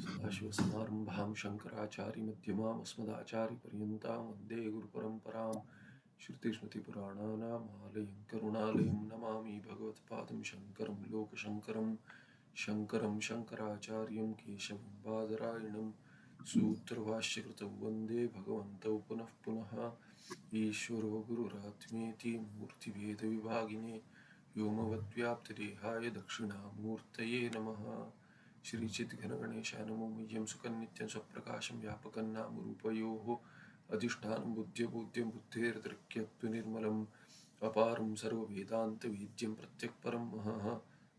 सदाशिवसमारम्भां शङ्कराचार्यमध्यमाम् अस्मदाचार्यपर्यन्तां वन्दे गुरुपरम्परां श्रुतिस्मृतिपुराणानाम् आलयं करुणालयं नमामि भगवत्पादं शङ्करं लोकशङ्करं शङ्करं शङ्कराचार्यं केशवं बादरायणं सूत्रभाष्यकृतौ वन्दे भगवन्तौ पुनः पुनः ईश्वरो गुरुरात्मेति मूर्तिभेदविभागिने व्योमवद्व्याप्तदेहाय दक्षिणामूर्तये नमः। श्रीचिद्घनगणेशाय नमो मह्यं सुखनित्यं स्वप्रकाशं व्यापकं नामरूपयोः अधिष्ठानं बुद्ध्यबोध्यं बुद्धेर्दृक्यत्व निर्मलम् अपारं सर्ववेदान्तवेद्यं प्रत्यक्परं महः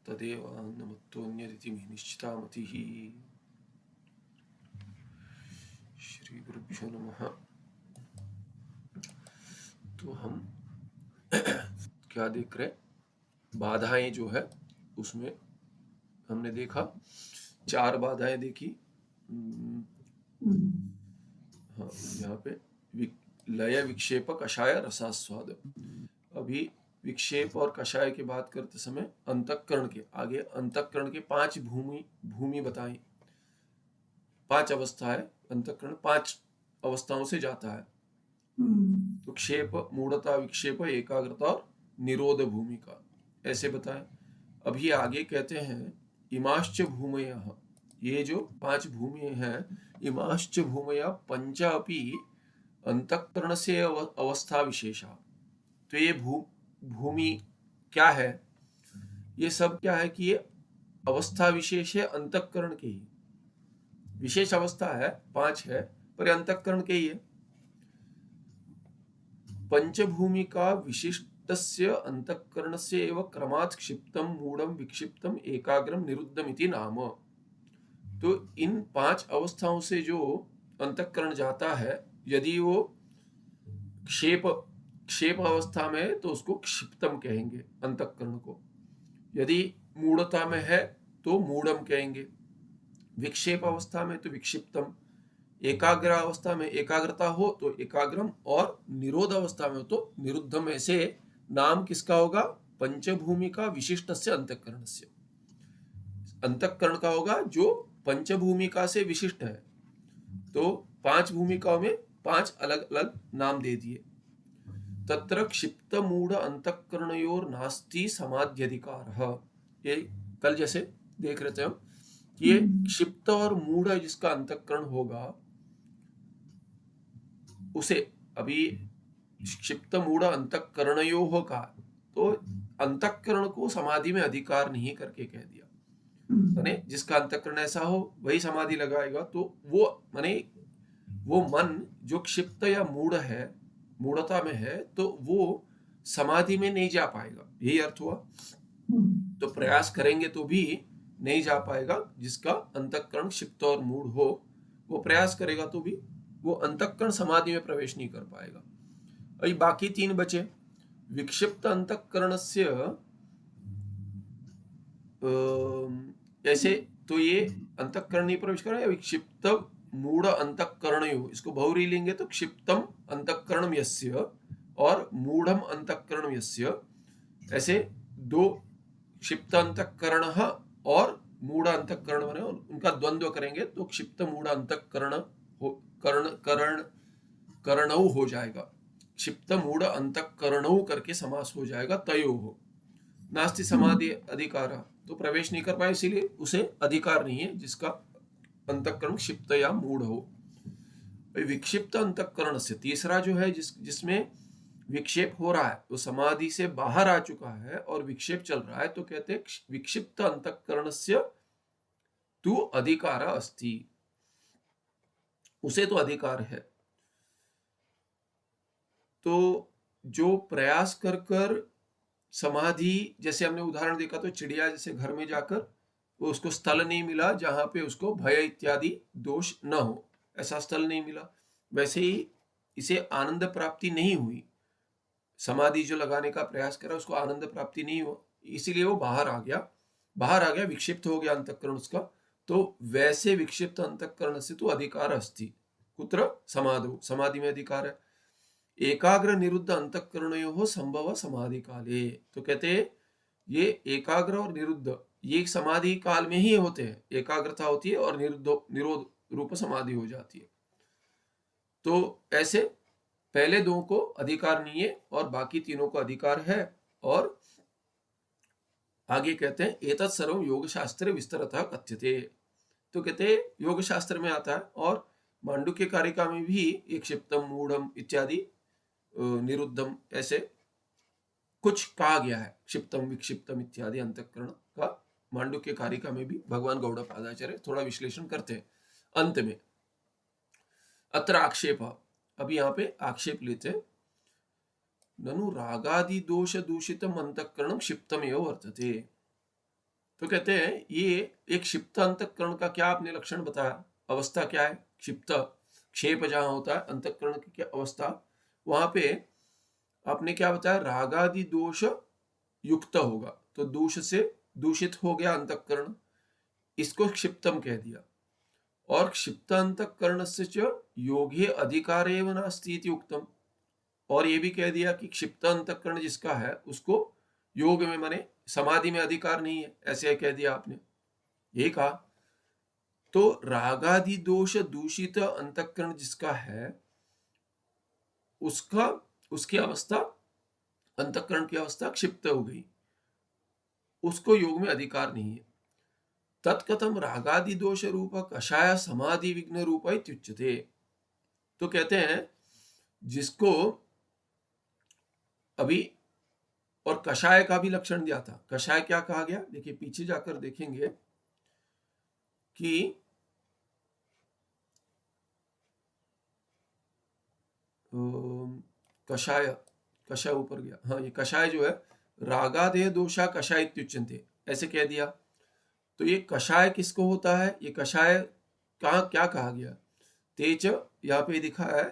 तदेवान्नमत्तोऽन्यदिति मे निश्चिता मतिः। श्री गुरुभ्यो नमः। तो हम क्या देख रहे, बाधाएं जो है उसमें हमने देखा 4 बाधाएं देखी। हाँ, यहाँ पे लय विक्षेप कषाय रसास्वाद। अभी विक्षेप और कषाय की बात करते समय अंतःकरण के आगे अंतःकरण के 5 भूमि बताई। 5 अवस्था है अंतःकरण, 5 अवस्थाओं से जाता है। तो क्षेप, मूढ़ता, विक्षेप, एकाग्रता और निरोध भूमिका ऐसे बताए। अभी आगे कहते हैं इमाश्च भूमयः, ये जो 5 भूमि हैं, इमाश्च भूमयः पंचा अपि अंतःकरण से अवस्था विशेषा। तो ये भूमि क्या है? ये सब क्या है कि ये अवस्था विशेष है अंतःकरण के ही। विशेष अवस्था है 5 है पर अंतःकरण के ही है। पंचभूमि का विशिष्टस्य अंतःकरणस्य एव क्रमात् क्षिप्तम मूढ़म विक्षिप्तम एकाग्रम निरुद्धम इति नाम। तो इन 5 अवस्थाओं से जो अंतःकरण जाता है, यदि वो क्षेप अवस्था में तो उसको क्षिप्तम कहेंगे अंतःकरण को, यदि मूढ़ता में है तो मूढ़म कहेंगे, विक्षेप अवस्था में तो विक्षिप्तम, एकाग्र अवस्था में एकाग्रता हो तो एकाग्रम, और निरोध अवस्था में हो तो निरुद्धम। ऐसे नाम किसका होगा? पंचभूमि का विशिष्ट से अंतःकरण से। अंतःकरण का होगा जो पंचभूमिका से विशिष्ट है। तो 5 भूमिकाओं में 5 अलग अलग नाम दे दिए। तत्र क्षिप्त मूढ़ अंतःकरणयोर नास्ति समाध्यधिकार। ये कल जैसे देख रहे थे हम कि ये क्षिप्त और मूढ़ जिसका अंतःकरण होगा उसे अभी क्षिप्त मूढ़ अंतःकरणयोः का, तो अंतःकरण को समाधि में अधिकार नहीं करके कह दिया। माने जिसका अंतःकरण ऐसा हो वही समाधि लगाएगा। तो वो माने वो मन जो क्षिप्त या मूढ़ है, मूढ़ता में है, तो वो समाधि में नहीं जा पाएगा, यही अर्थ हुआ। तो प्रयास करेंगे तो भी नहीं जा पाएगा। जिसका अंतःकरण क्षिप्त और मूढ़ हो वो प्रयास करेगा तो भी वो अंतःकरण समाधि में प्रवेश नहीं कर पाएगा। अभी बाकी 3 बचे। विक्षिप्त अंतःकरणस्य ऐसे तो ये अंतःकरण नहीं प्रवेश करेगा। विक्षिप्त मूढ़ अंतःकरणयोः, इसको बहुरी लेंगे तो क्षिप्तम अंतःकरणम यस्य और मूढ़म अंतःकरणम यस्य, ऐसे 2 क्षिप्त अंतःकरण और मूढ़ अंतःकरण बने, उनका द्वंद्व करेंगे तो क्षिप्त मूढ़ अंतःकरण करणौ हो जाएगा। क्षिप्त मूढ़ अंतःकरणौ करके समास हो जाएगा। तयोः नास्ति समाधि अधिकार, तो प्रवेश नहीं कर पाए, इसीलिए उसे अधिकार नहीं है जिसका अंतःकरण क्षिप्त या मूढ़ हो। विक्षिप्त अंतःकरण से तीसरा जो है जिसमें विक्षेप हो रहा है, वो समाधि से बाहर आ चुका है और विक्षेप चल रहा है, तो कहते हैं विक्षिप्त अंतःकरणस्य तु अधिकार अस्ति, उसे तो अधिकार है। तो जो प्रयास कर कर समाधि, जैसे हमने उदाहरण देखा तो चिड़िया जैसे घर में जाकर वो उसको स्थल नहीं मिला जहां पे उसको भय इत्यादि दोष न हो, ऐसा स्थल नहीं मिला, वैसे ही इसे आनंद प्राप्ति नहीं हुई। समाधि जो लगाने का प्रयास करा उसको आनंद प्राप्ति नहीं हुआ, इसीलिए वो बाहर आ गया, विक्षिप्त हो गया अंतःकरण उसका। तो वैसे विक्षिप्त अंतःकरण से तो अधिकार अस्ति कुत्र समाधौ, समाधि में अधिकार है। एकाग्र निरुद्ध अंतःकरणयोः संभव समाधि काले, तो कहते ये एकाग्र और निरुद्ध ये समाधि काल में ही होते हैं, एकाग्रता होती है और निरोध रूप समाधि हो जाती है। तो ऐसे पहले दो को अधिकार नहीं है और बाकी तीनों को अधिकार है। और आगे कहते हैं एतत् सर्वं योग शास्त्रे विस्तरतः कथ्यते। तो कहते हैं योग शास्त्र में आता है और मांडुक्य कारिका में भी एक क्षिप्तम मूढ़म इत्यादि निरुद्धम ऐसे कुछ कहा गया है, क्षिप्तम विक्षिप्तम इत्यादि अंतःकरण का मांडुक्य कारिका में भी भगवान गौड़पादाचार्य थोड़ा विश्लेषण करते हैं अंत में। अत्र आक्षेप, अभी यहाँ पे आक्षेप लेते हैं, ननु रागादि दोष दूषितम अंतःकरणम क्षिप्तमेव वर्तते। तो कहते हैं ये एक क्षिप्त अंतःकरण का क्या आपने लक्षण बताया, अवस्था क्या है, क्षिप्त क्षेप जहां होता है अंतःकरण की क्या अवस्था, वहां पे आपने क्या बताया, रागादि दोष युक्त होगा, तो दोष से दूषित हो गया अंतःकरण, इसको क्षिप्तम कह दिया। और क्षिप्त अंतःकरण से योगे अधिकार एव नास्ति इति उक्तम, और ये भी कह दिया कि क्षिप्त अंतःकरण जिसका है उसको योग में माने समाधि में अधिकार नहीं है, ऐसे कह दिया आपने, ये कहा। तो रागादि दोष दूषित अंतःकरण जिसका है उसका उसकी अवस्था, अंतःकरण की अवस्था क्षिप्त हो गई, उसको योग में अधिकार नहीं है। तत्कथम रागादि दोष रूप कषाय समाधि विघ्न रूप इत्युच्यते। तो कहते हैं जिसको अभी, और कषाय का भी लक्षण दिया था, कषाय क्या कहा गया, देखिए पीछे जाकर देखेंगे कि कषाय, कषाय ऊपर गया, हाँ ये कषाय जो है, रागादेह दोषा कषाय इत्युच्यन्ते ऐसे कह दिया। तो ये कषाय किसको होता है, ये कषाय कहाँ क्या कहा गया, तेज यहाँ पे दिखा है,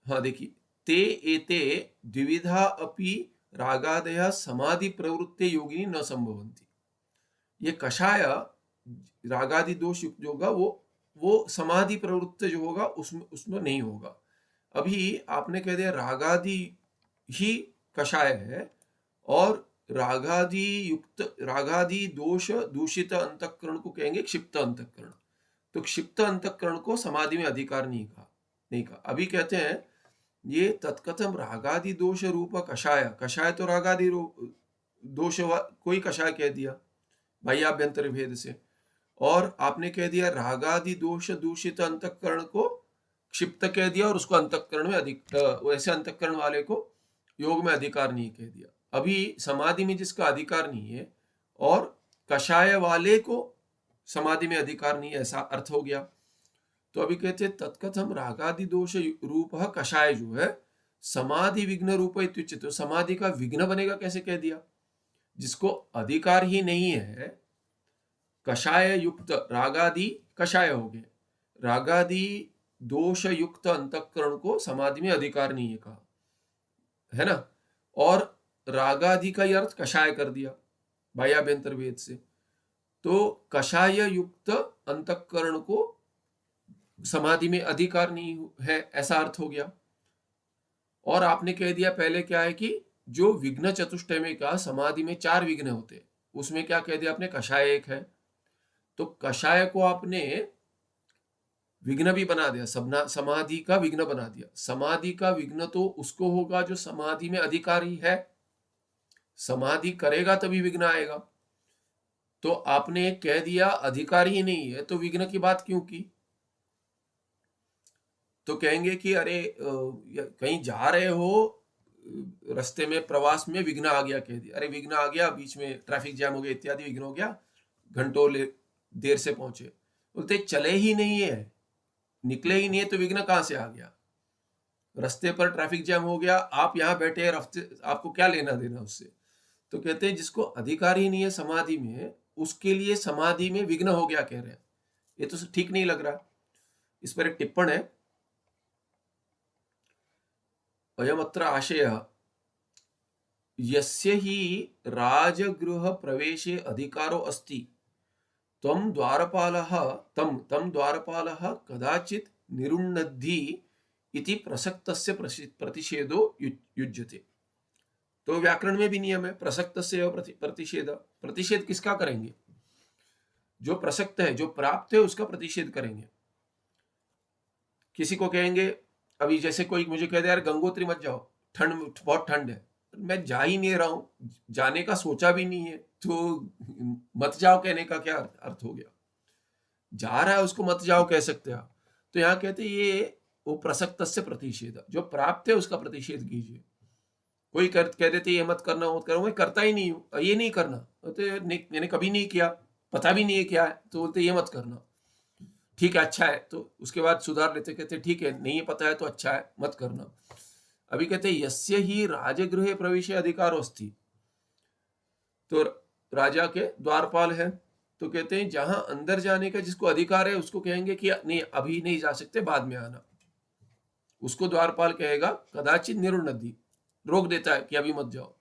हाँ देखिए, ते एते द्विविधा अपि रागादय समाधि प्रवृत्ते योगिनी न संभवन्ति। ये कषाय रागादि दोष युक्त जो होगा वो समाधि प्रवृत्त जो होगा उसमें नहीं होगा। अभी आपने कह दिया रागादि ही कषाय है और रागादि दोष दूषित अंतःकरण को कहेंगे क्षिप्त अंतःकरण। तो क्षिप्त अंतःकरण को समाधि में अधिकार नहीं कहा। अभी कहते हैं ये तत्कथम रागादि दोष रूप कषाय, कषाय तो रागादि दोष कोई कषाय कह दिया बाह्याभ्यंतर भेद से, और आपने कह दिया रागादि दोष दूषित अंतःकरण को क्षिप्त कह दिया और उसको अंतःकरण में वैसे अंतःकरण वाले को योग में अधिकार नहीं कह दिया। अभी समाधि में जिसका अधिकार नहीं है और कषाय वाले को समाधि में अधिकार नहीं है, ऐसा अर्थ हो गया। तो अभी कहते तत्कथम रागादि दोष रूप कषाय जो है समाधि विघ्न रूप इत्युच्यते। तो समाधि का विघ्न बनेगा कैसे कह दिया, जिसको अधिकार ही नहीं है, कषाय युक्त रागादि कषाय हो गए, रागादि दोष युक्त अंतःकरण को समाधि में अधिकार नहीं है कहा, है ना। और रागादि का अर्थ कषाय कर दिया बाह्याभ्यंतर भेद से, तो कषाय युक्त अंतःकरण को समाधि में अधिकार नहीं है, ऐसा अर्थ हो गया। और आपने कह दिया पहले क्या है कि जो विघ्न चतुष्टयमी का समाधि में 4 विघ्न होते, उसमें क्या कह दिया आपने, कषाय एक है। तो कषाय को आपने विघ्न भी बना दिया, समाधि का विघ्न बना दिया। समाधि का विघ्न तो उसको होगा जो समाधि में अधिकारी है, समाधि करेगा तभी विघ्न आएगा। तो आपने कह दिया अधिकारी ही नहीं है तो विघ्न की बात क्यों की। तो कहेंगे कि अरे कहीं जा रहे हो, रास्ते में प्रवास में विघ्न आ गया, कह दिया अरे विघ्न आ गया, बीच में ट्रैफिक जैम हो गया इत्यादि विघ्न हो गया, घंटों देर से पहुंचे। बोलते चले ही नहीं है, निकले ही नहीं है तो विघ्न कहां से आ गया। रास्ते पर ट्रैफिक जैम हो गया, आप यहाँ बैठे रास्ते, आपको क्या लेना देना उससे। तो कहते हैं जिसको अधिकार ही नहीं है समाधि में, उसके लिए समाधि में विघ्न हो गया कह रहे हैं, ये तो ठीक नहीं लग रहा। इस पर एक टिप्पण है, अयमत्र आशयः यस्य हि राजगृह प्रवेशे अधिकारो अस्ति तं द्वारपालः कदाचित् निरुन्नद्धि इति प्रसक्तस्य प्रतिषेधो युज्यते। तो व्याकरण में भी नियम है, प्रसक्तस्य एव प्रतिषेध। प्रतिषेध किसका करेंगे? जो प्रसक्त है, जो प्राप्त है, उसका प्रतिषेध करेंगे। किसी को कहेंगे, अभी जैसे कोई मुझे कह दे यार गंगोत्री मत जाओ, ठंड, बहुत ठंड है, मैं जा ही नहीं रहा हूं, जाने का सोचा भी नहीं है, तो मत जाओ कहने का क्या अर्थ हो गया? जा रहा है उसको मत जाओ कह सकते हैं आप। तो यहाँ कहते ये वो प्रसक्त से प्रतिषेध, जो प्राप्त है उसका प्रतिषेध कीजिए। कोई कह देते ये मत करना, मत करो, मैं करता ही नहीं हूँ, ये नहीं करना, तो मैंने कभी नहीं किया, पता भी नहीं है क्या है, तो बोलते ये मत करना। ठीक है, अच्छा है, तो उसके बाद सुधार लेते, कहते ठीक है, नहीं पता है तो अच्छा है, मत करना। अभी कहते यस्य ही राजगृहे प्रवेश अधिकारो अस्ति, तो राजा के द्वारपाल है, तो कहते हैं जहां अंदर जाने का जिसको अधिकार है उसको कहेंगे कि नहीं अभी नहीं जा सकते, बाद में आना। उसको द्वारपाल कहेगा कदाचित निरुन्नति, रोक देता है कि अभी मत जाओ।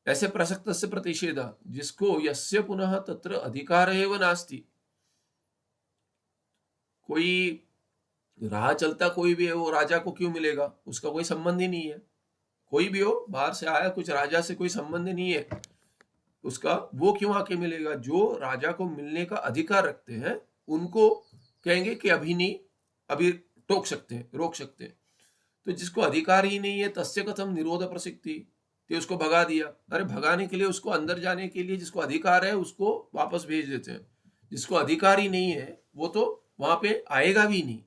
ऐसे प्रसक्त से प्रतिषेधा, जिसको यस्य पुनः तत्र अधिकार एव नास्ति, कोई राह चलता कोई भी है, वो राजा को क्यों मिलेगा? उसका कोई संबंध ही नहीं है। कोई भी हो, बाहर से आया, कुछ राजा से कोई संबंध नहीं है उसका, वो क्यों आके मिलेगा? जो राजा को मिलने का अधिकार रखते हैं उनको कहेंगे कि अभी नहीं, अभी टोक सकते हैं, रोक सकते हैं। तो जिसको अधिकार ही नहीं है, तस्य कथम निरोध प्रसिद्धि, तो उसको भगा दिया। अरे भगाने के लिए, उसको अंदर जाने के लिए जिसको अधिकार है उसको वापस भेज देते हैं। जिसको अधिकार ही नहीं है वो तो वहां पे आएगा भी नहीं,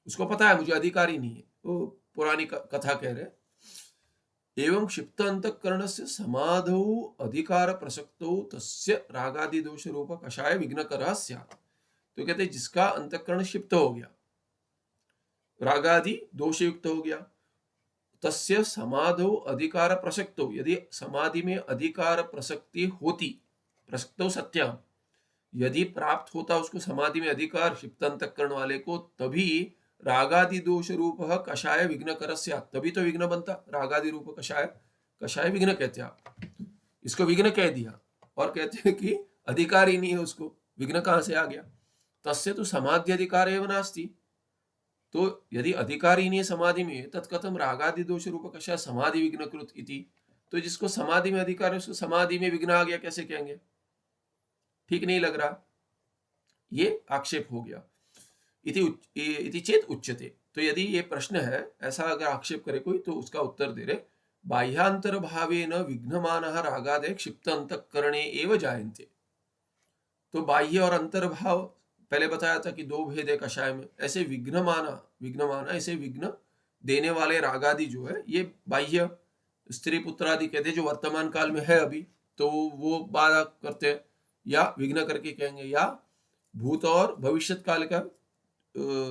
उसको पता है मुझे अधिकार ही नहीं है। वो पुरानी कथा कह रहे, एवं क्षिप्त अंतःकरण से समाधौ अधिकार प्रसक्तौ तस्य रागादि दोष रूप कषाय विघ्नकरः स्यात्। तो कहते जिसका अंतःकरण क्षिप्त हो गया, रागादि दोष युक्त हो गया, तस्य समाधौ अधिकार प्रसक्तो, यदि समाधि में अधिकार प्रसक्ति होती, प्रसक्तो सत्या, यदि प्राप्त होता उसको समाधि में अधिकार क्षिप्त अंतःकरण वाले को, तभी रागादि दोष रूप कषाय विघ्न कर, तभी तो विघ्न बनता। रागादि रूप कषाय, कषाय विघ्न कहते हैं आप, इसको विघ्न कह दिया और कहते हैं कि अधिकार ही नहीं है उसको, विघ्न कहां से आ गया? तस्य तो समाधि अधिकार एवं नास्ति, तो यदि अधिकार ही नहीं है समाधि में, तत्कथम रागादि दोष रूप कषाय समाधि विघ्न कृत इति, तो जिसको समाधि में अधिकार है उसको समाधि में विघ्न आ गया कैसे कहेंगे? ठीक नहीं लग रहा, ये आक्षेप हो गया। इति चेत उच्यते, तो यदि ये प्रश्न है, ऐसा अगर आक्षेप करे कोई, तो उसका उत्तर दे रहे, बाह्यांतर भावेन विघ्नमानः रागादय क्षिप्त अंतःकरणे एव जायन्ते। तो बाह्य और अंतर्भाव पहले बताया था कि दो भेद है कषाय में, ऐसे विघ्नमाना ऐसे विघ्न देने वाले रागादि जो है, ये बाह्य स्त्री पुत्र आदि कहते जो वर्तमान काल में है अभी, तो वो बाधा करते हैं, या विघ्न करके कहेंगे, या भूत और भविष्यत काल का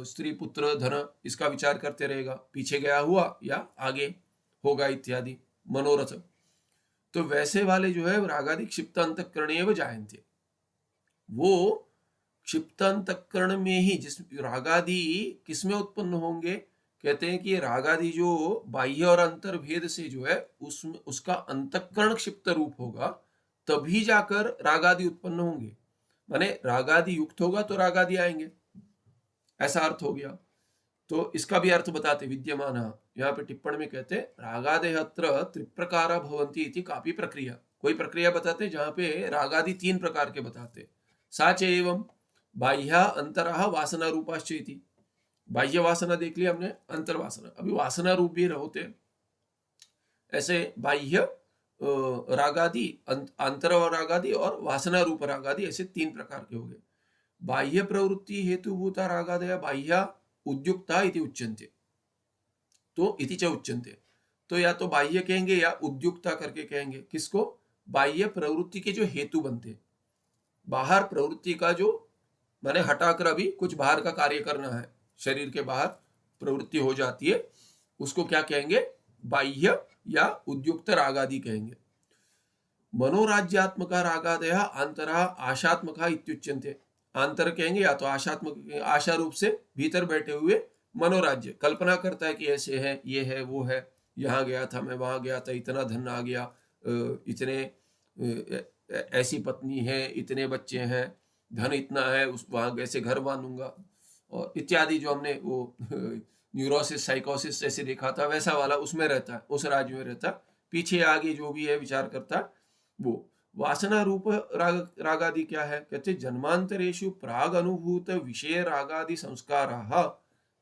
स्त्री पुत्र धन, इसका विचार करते रहेगा, पीछे गया हुआ या आगे होगा इत्यादि मनोरथ। तो वैसे वाले जो है रागादि क्षिप्त अंतःकरण एव जायन्ते, वो क्षिप्त अंतःकरण में ही, जिस रागादि किसमें उत्पन्न होंगे? कहते हैं कि रागादि जो बाह्य और अंतर भेद से जो है उसमें उसका अंतःकरण क्षिप्त रूप होगा, तभी जाकर रागादि उत्पन्न होंगे। माने रागादि युक्त होगा तो रागादि आएंगे, ऐसा अर्थ हो गया। तो इसका भी अर्थ बताते विद्यमान, यहाँ पे टिप्पणी में कहते रागादेह अत्र त्रिप्रकारा भवन्ति इति कापि प्रक्रिया, कोई प्रक्रिया बताते जहां पे रागादि तीन प्रकार के बताते। साच एवं बाह्य अंतरः वासना रूपाश्च इति, बाह्य वासना देख लिया हमने, अंतर वासना, अभी वासना रूप भी होते। ऐसे बाह्य रागादि, अंतर रागादि और वासना रूप रागादि, ऐसे तीन प्रकार के हो गए। बाह्य प्रवृत्ति हेतुभूता रागादय बाह्य उद्युक्ता इति उच्यन्ते, तो इति च उच्यन्ते, तो या तो बाह्य कहेंगे या उद्युक्ता करके कहेंगे। किसको? बाह्य प्रवृत्ति के जो हेतु बनते, बाहर प्रवृत्ति का जो माने हटाकर अभी कुछ बाहर का कार्य करना है, शरीर के बाहर प्रवृत्ति हो जाती है, उसको क्या कहेंगे? बाह्य या उद्युक्त रागादि कहेंगे। मनोराज्यात्मका रागादय आंतरा आशात्मका इत्युच्यन्ते, आंतर कहेंगे या तो आशात्मक, आशा रूप से भीतर बैठे हुए मनोराज्य, कल्पना करता है कि ऐसे है, ये है, वो है, यहाँ गया था, मैं वहां गया था, इतना धन आ गया, इतने ऐसी पत्नी है, इतने बच्चे हैं, धन इतना है, उस वहां ऐसे घर बांधूंगा, और इत्यादि जो हमने वो न्यूरोसिस साइकोसिस जैसे देखा था, वैसा वाला उसमें रहता है, उस राज्य में रहता है, पीछे आगे जो भी है विचार करता वो। वासना रूप रागादि क्या है, कहते जन्मांतरेषु प्राग अनुभूत विषय रागादि संस्काराः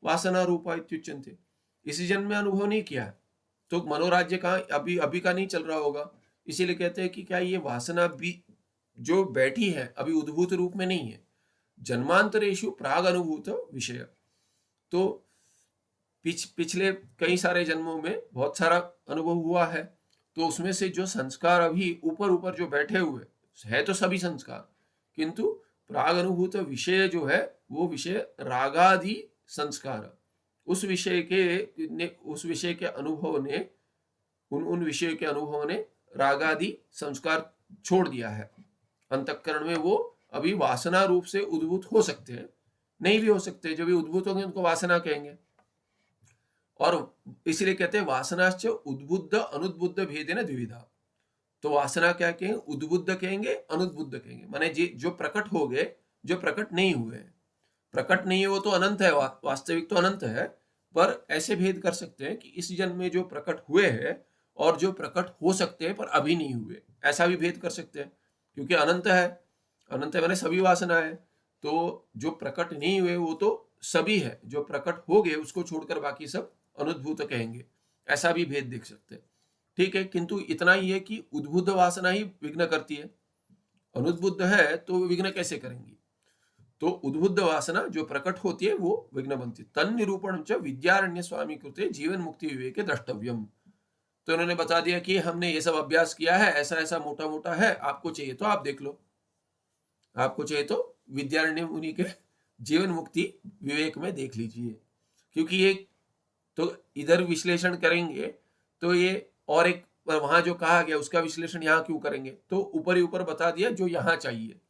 वासना रूपा इत्युच्यन्ते। इसी जन्म में अनुभव नहीं किया है तो मनोराज्य का अभी अभी का नहीं चल रहा होगा, इसीलिए कहते हैं कि क्या ये वासना भी जो बैठी है अभी उद्भूत रूप में नहीं है। जन्मांतरेषु प्राग अनुभूत विषय, तो पिछले कई सारे जन्मों में बहुत सारा अनुभव हुआ है, तो उसमें से जो संस्कार अभी ऊपर ऊपर जो बैठे हुए है तो सभी संस्कार, किंतु प्राग अनुभूत विषय जो है वो विषय रागादि संस्कार, उस विषय के अनुभव ने उन विषय के अनुभव ने रागादि संस्कार छोड़ दिया है। अंतःकरण में वो अभी वासना रूप से उद्भूत हो सकते हैं, नहीं भी हो सकते, जो भी उद्भूत होंगे उनको वासना कहेंगे। और इसलिए कहते हैं वासनाश्च उद्बुद्ध अनुद्बुद्ध भेदेन द्विविधा। तो वासना क्या कहेंगे, उद्बुद्ध कहेंगे, अनुद्बुद्ध कहेंगे, माने जो प्रकट हो गए, जो प्रकट नहीं हुए। प्रकट नहीं हो तो अनंत है, वास्तविक तो अनंत है, पर ऐसे भेद कर सकते हैं कि इस जन्म में जो प्रकट हुए हैं और जो प्रकट हो सकते हैं पर अभी नहीं हुए, ऐसा भी भेद कर सकते हैं, क्योंकि अनंत है, अनंत है माने सभी वासना है। तो जो प्रकट नहीं हुए वो तो सभी है, जो प्रकट हो गए उसको छोड़कर बाकी सब अनुद्भूत कहेंगे, ऐसा भी भेद देख सकते हैं। ठीक है, किंतु इतना ही है कि उद्बुद्ध वासना ही विघ्न करती है, अनुद्बुद्ध है तो विघ्न कैसे करेंगी। तो उद्बुद्ध वासना जो प्रकट होती है वो विघ्न बनती है। तन निरूपण च विद्यारण्य स्वामी कृते जीवन मुक्ति विवेके द्रष्टव्यम। तो इन्होंने बता दिया कि हमने ये सब अभ्यास किया है, ऐसा ऐसा मोटा मोटा है, आपको चाहिए तो आप देख लो, आपको चाहिए तो विद्यारण्य मुनि के जीवन मुक्ति विवेक में देख लीजिए। क्योंकि ये तो इधर विश्लेषण करेंगे तो ये, और एक वहां जो कहा गया उसका विश्लेषण यहाँ क्यों करेंगे, तो ऊपर ही ऊपर बता दिया जो यहाँ चाहिए।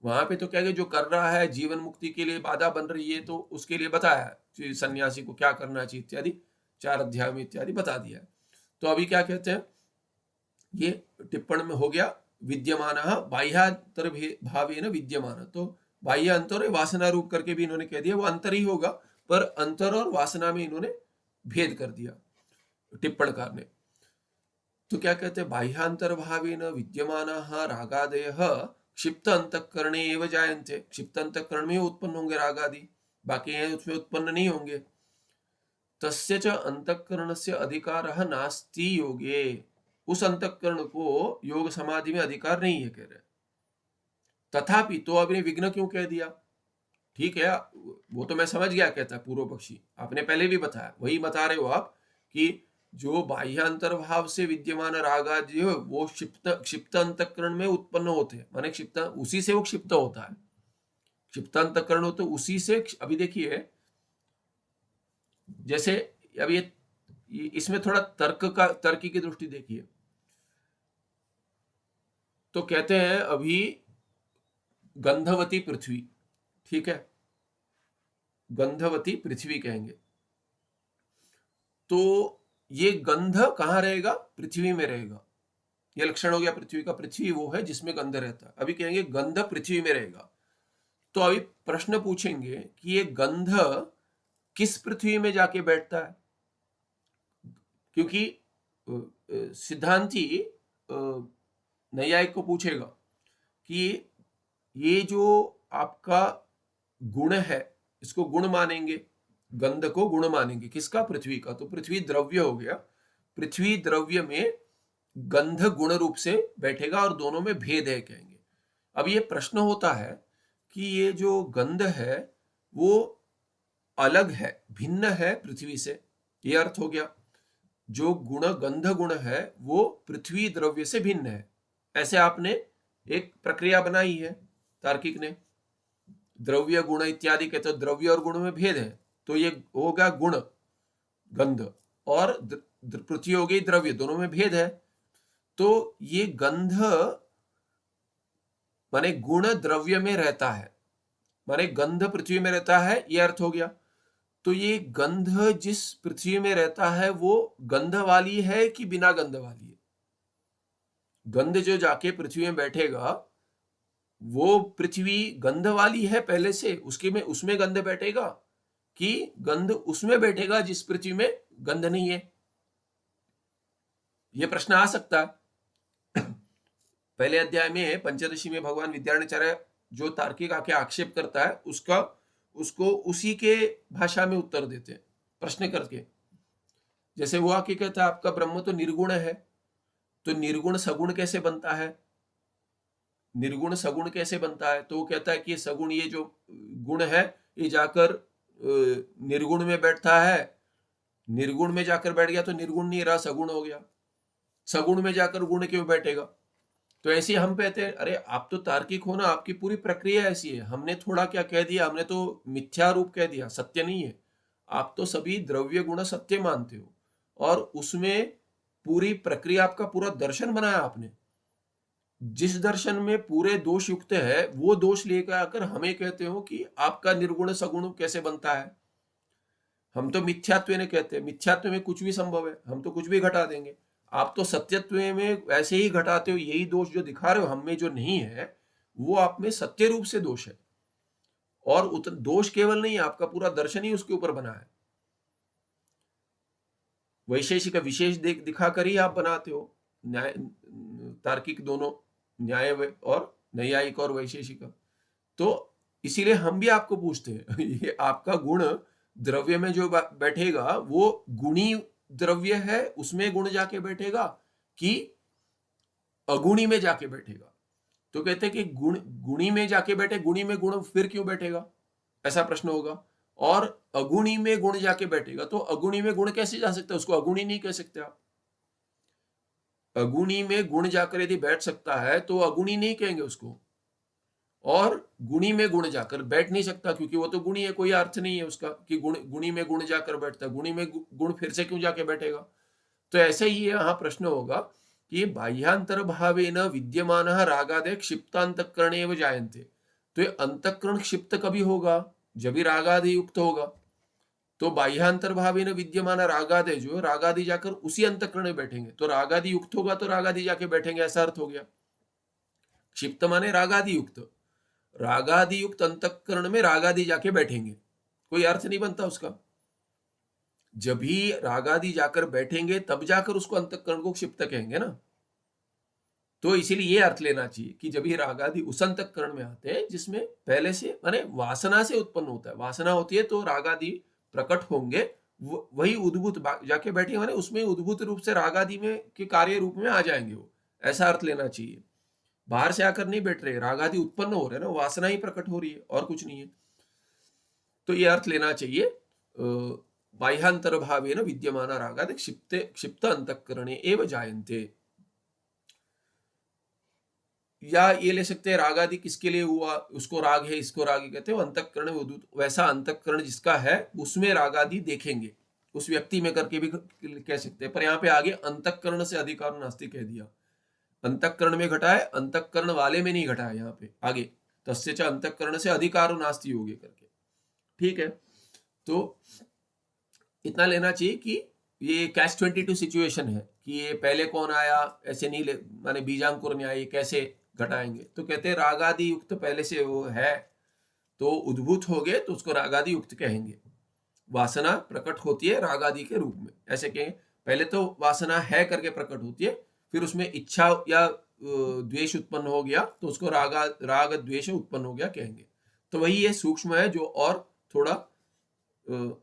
वहां पे तो क्या है, जो कर रहा है जीवन मुक्ति के लिए बाधा बन रही है तो उसके लिए बताया सन्यासी को क्या करना चाहिए इत्यादि, 4 अध्याय में इत्यादि बता दिया। तो अभी क्या कहते हैं, ये टिप्पण में हो गया विद्यमान बाह्यांतर भावेन विद्यमान, तो बाह्य अंतर वासना रूप करके भी इन्होंने कह दिया, वो अंतर ही होगा, पर अंतर और वासना में इन्होंने भेद कर दिया टिप्पणकार ने। तो क्या कहते हैं, बाह्यांतर भावेन विद्यमान रागादय क्षिप्त अंतःकरणे एव जायन्ते। क्षिप्त अंतःकरण में उत्पन्न होंगे रागादि, बाकी हैं उसमें उत्पन्न नहीं होंगे। तस्य च अंतःकरणस्य अधिकारः नास्ति योगे। उस अंतःकरण को योग समाधि में अधिकार नहीं है, कह रहे। तथापि, तो आपने विघ्न क्यों कह दिया, ठीक है वो तो मैं समझ गया, कहता है पूर्व पक्षी, आपने पहले भी बताया, वही बता रहे हो आप कि जो बाह्य अंतर्भाव से विद्यमान रागा जो वो क्षिप्त अंतःकरण में उत्पन्न होते हैं, माने क्षिप्त, उसी से वो क्षिप्त होता है, क्षिप्त अंतःकरण हो तो उसी से। अभी देखिए जैसे अब ये इसमें थोड़ा तर्क की दृष्टि देखिए, तो कहते हैं अभी गंधवती पृथ्वी, ठीक है, गंधवती पृथ्वी कहेंगे, तो ये गंध कहां रहेगा, पृथ्वी में रहेगा, ये लक्षण हो गया पृथ्वी का। पृथ्वी वो है जिसमें गंध रहता है, अभी कहेंगे गंध पृथ्वी में रहेगा। तो अभी प्रश्न पूछेंगे कि ये गंध किस पृथ्वी में जाके बैठता है, क्योंकि सिद्धांती नैयायिक को पूछेगा कि ये जो आपका गुण है इसको गुण मानेंगे, गंध को गुण मानेंगे, किसका, पृथ्वी का। तो पृथ्वी द्रव्य हो गया, पृथ्वी द्रव्य में गंध गुण रूप से बैठेगा और दोनों में भेद है कहेंगे। अब ये प्रश्न होता है कि ये जो गंध है वो अलग है, भिन्न है पृथ्वी से, ये अर्थ हो गया। जो गुण गंध गुण है वो पृथ्वी द्रव्य से भिन्न है, ऐसे आपने एक प्रक्रिया बनाई है तार्किक ने, द्रव्य गुण इत्यादि के, तो द्रव्य और गुण में भेद है, तो ये होगा गुण गंध, और पृथ्वी हो गई द्रव्य, दोनों में भेद है। तो ये गंध माने गुण द्रव्य में रहता है, माने गंध पृथ्वी में रहता है, ये अर्थ हो गया। तो ये गंध जिस पृथ्वी में रहता है वो गंध वाली है कि बिना गंध वाली है। गंध जो जाके पृथ्वी में बैठेगा वो पृथ्वी गंध वाली है पहले से, उसमें गंध बैठेगा कि गंध उसमें बैठेगा जिस पृथ्वी में गंध नहीं है। ये प्रश्न आ सकता है। पहले अध्याय में पंचदशी में भगवान विद्यारण्याचार्य जो तार्किक आके आक्षेप करता है उसको उसी के भाषा में उत्तर देते हैं प्रश्न करके। जैसे वो आके कहता है आपका ब्रह्म तो निर्गुण है, तो निर्गुण सगुण कैसे बनता है, निर्गुण सगुण कैसे बनता है? तो वो कहता है कि सगुण ये जो गुण है ये जाकर निर्गुण में बैठता है, निर्गुण में जाकर बैठ गया तो निर्गुण नहीं रहा, सगुण हो गया, सगुण में जाकर गुण क्यों बैठेगा? तो ऐसे हम कहते हैं अरे आप तो तार्किक हो ना, आपकी पूरी प्रक्रिया ऐसी है, हमने थोड़ा क्या कह दिया, हमने तो मिथ्या रूप कह दिया, सत्य नहीं है। आप तो सभी द्रव्य गुण सत्य मानते हो और उसमें पूरी प्रक्रिया आपका पूरा दर्शन बनाया आपने, जिस दर्शन में पूरे दोष युक्त है वो दोष लेकर आकर हमें कहते हो कि आपका निर्गुण सगुण कैसे बनता है। हम तो मिथ्यात्व ने कहते हैं, मिथ्यात्व में कुछ भी संभव है, हम तो कुछ भी घटा देंगे। आप तो सत्यत्व में ऐसे ही घटाते हो, यही दोष जो दिखा रहे हो हम में जो नहीं है वो आप में सत्य रूप से दोष है, और दोष केवल नहीं, आपका पूरा दर्शन ही उसके ऊपर बना है। वैशेषिक विशेष दिखाकर ही आप बनाते हो न्याय तार्किक दोनों, न्याय और नैयायिक और वैशेषिक। तो इसीलिए हम भी आपको पूछते हैं ये आपका गुण द्रव्य में जो बैठेगा वो गुणी द्रव्य है, उसमें गुण जाके बैठेगा कि अगुणी में जाके बैठेगा? तो कहते हैं कि गुणी में जाके बैठे, गुणी में गुण फिर क्यों बैठेगा, ऐसा प्रश्न होगा। और अगुणी में गुण जाके बैठेगा तो अगुणी में गुण कैसे जा सकता है? उसको अगुणी नहीं कह सकते आप। अगुणी में गुण जाकर यदि बैठ सकता है तो अगुणी नहीं कहेंगे उसको, और गुणी में गुण जाकर बैठ नहीं सकता क्योंकि वो तो गुणी है, कोई अर्थ नहीं है उसका कि गुणी में गुण जाकर बैठता है, गुणी में गुण फिर से क्यों जाके बैठेगा? तो ऐसे ही यहाँ प्रश्न होगा कि बाह्यांतर भावेन विद्यमान रागादय क्षिप्तांतकरण जायन्ते। तो ये अंतकरण क्षिप्त कभी होगा? जब भी रागादि युक्त होगा। तो बाह्यांतर भावेन विद्यमान रागादय जो रागादि जाकर उसी अंतकरण में बैठेंगे, तो रागादि युक्त होगा तो रागादि जाके बैठेंगे, ऐसा अर्थ हो गया। क्षिप्त माने रागादि युक्त, रागादि युक्त अंतकरण में रागादि जाके बैठेंगे, कोई अर्थ नहीं बनता उसका। जब भी रागादि जाकर बैठेंगे तब जाकर उसको अंतकरण को क्षिप्त कहेंगे ना। तो इसीलिए ये अर्थ लेना चाहिए कि जब ये रागादि उस अंतकरण में आते हैं जिसमें पहले से माने वासना से उत्पन्न होता है, वासना होती है तो रागादि प्रकट होंगे, वही उद्भूत जाके बैठे माने उसमें उद्भूत रूप से रागादि में के कार्य रूप में आ जाएंगे वो, ऐसा अर्थ लेना चाहिए। बाहर से आकर नहीं बैठ रहे, रागादि उत्पन्न हो रहे ना, वासना ही प्रकट हो रही है और कुछ नहीं है। तो ये अर्थ लेना चाहिए बाह्यांतर भावेन विद्यमान रागादि क्षिप्त अंतःकरणे एव जायन्ते। या ये ले सकते हैं रागादि किसके लिए हुआ, उसको राग है, इसको राग कहते हैं, अंतःकरण में उद्भूत, वैसा अंतःकरण जिसका है उसमें रागादि देखेंगे, उस व्यक्ति में करके भी कह सकते हैं। पर यहाँ पे आगे अंतःकरण से अधिकार नास्ति कह दिया, अंतःकरण में घटा है, अंतःकरण वाले में नहीं घटा है यहाँ पे आगे, तस्य च अंतःकरण से अधिकार नास्ति योगे करके। ठीक है, तो इतना लेना चाहिए कि ये कैश 22 सिचुएशन है कि ये पहले कौन आया, ऐसे नहीं ले माने बीजांकुर न्याय कैसे घटाएंगे। तो कहते हैं रागादि युक्त पहले से वो है तो उद्भूत हो गए तो उसको रागादि युक्त कहेंगे। वासना प्रकट होती है रागादि के रूप में, ऐसे कहेंगे। पहले तो वासना है करके प्रकट होती है, फिर उसमें इच्छा या द्वेष उत्पन्न हो गया तो उसको राग द्वेष उत्पन्न हो गया कहेंगे। तो वही ये सूक्ष्म है, जो और थोड़ा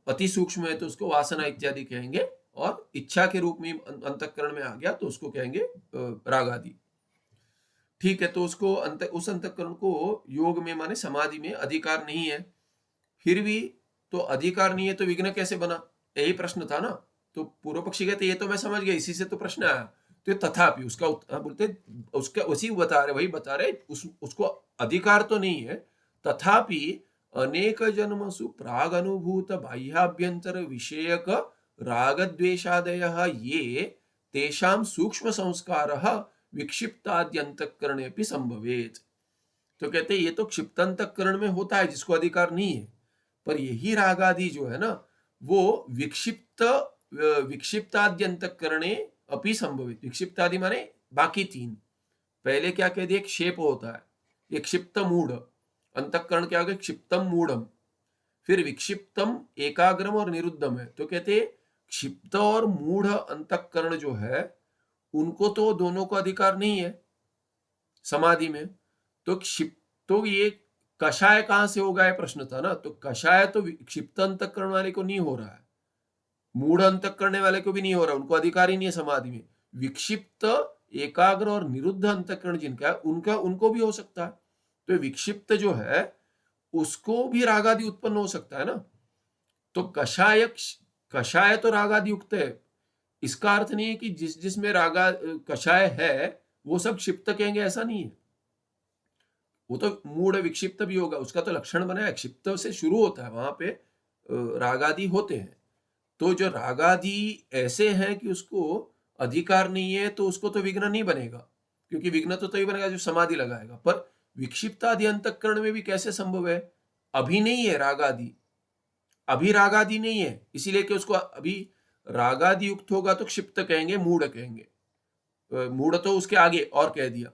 अति सूक्ष्म है तो उसको वासना इत्यादि कहेंगे, और इच्छा के रूप में अंतःकरण में आ गया तो उसको कहेंगे राग आदि। ठीक है, तो उसको उस अंतःकरण को योग में माने समाधि में अधिकार नहीं है, फिर भी तो अधिकार नहीं है तो विघ्न कैसे बना, यही प्रश्न था ना। तो पूर्व पक्षी कहते ये तो मैं समझ गया, इसी से तो प्रश्न आया। तो तथापि उसका बोलते उसका उसी बता रहे, वही बता रहे उसको अधिकार तो नहीं है, तथापि अनेक जन्मसु प्राग अनुभूत बाह्याभ्यंतर विषयक राग द्वेषादयः ये तेषां सूक्ष्म संस्कारः विक्षिप्ताद्यंतःकरणे अपि संभवेत्। तो कहते हैं ये तो क्षिप्तांतःकरण में होता है जिसको अधिकार नहीं है, पर यही राग आदि जो है ना वो विक्षिप्ताद्यंतःकरणे अपि संभवित। विक्षिप्तादि माने बाकी तीन, पहले क्या कह दिया, क्षेप होता है, ये क्षिप्त मूढ़, अंतःकरण क्या हो गया, क्षिप्तम मूढ़म, फिर विक्षिप्तम एकाग्रम और निरुद्धम है। तो कहते क्षिप्त और मूढ़ अंतःकरण जो है उनको तो दोनों को अधिकार नहीं है समाधि में। तो तो ये कषाय कहां से होगा, ये प्रश्न था ना। तो कषाय तो क्षिप्त अंतःकरण वाले को नहीं हो रहा है, मूढ़ अंतःकरण वाले को भी नहीं हो रहा, उनको अधिकार ही नहीं है समाधि में। विक्षिप्त, एकाग्र और निरुद्ध अंतःकरण जिनका है उनका उनको भी हो सकता है। तो विक्षिप्त जो है उसको भी राग आदि उत्पन्न हो सकता है ना। तो कषाय तो राग आदि युक्त है। इसका अर्थ नहीं है कि जिसमें रागा कषाय है वो सब क्षिप्त कहेंगे, ऐसा नहीं है। वो तो मूढ़ विक्षिप्त भी होगा, उसका तो लक्षण बनाया, क्षिप्त से शुरू होता है, वहां पे रागादि होते हैं। तो जो रागादि ऐसे हैं कि उसको अधिकार नहीं है, तो उसको तो विघ्न नहीं बनेगा, क्योंकि विघ्न तो तभी बनेगा जो समाधि लगाएगा। पर विक्षिप्तादि अंतःकरण में भी कैसे संभव है, अभी नहीं है रागादि, अभी रागादि नहीं है, इसीलिए कि उसको अभी रागादि युक्त होगा तो क्षिप्त कहेंगे, मूढ़ कहेंगे। मूढ़ तो उसके आगे और कह दिया,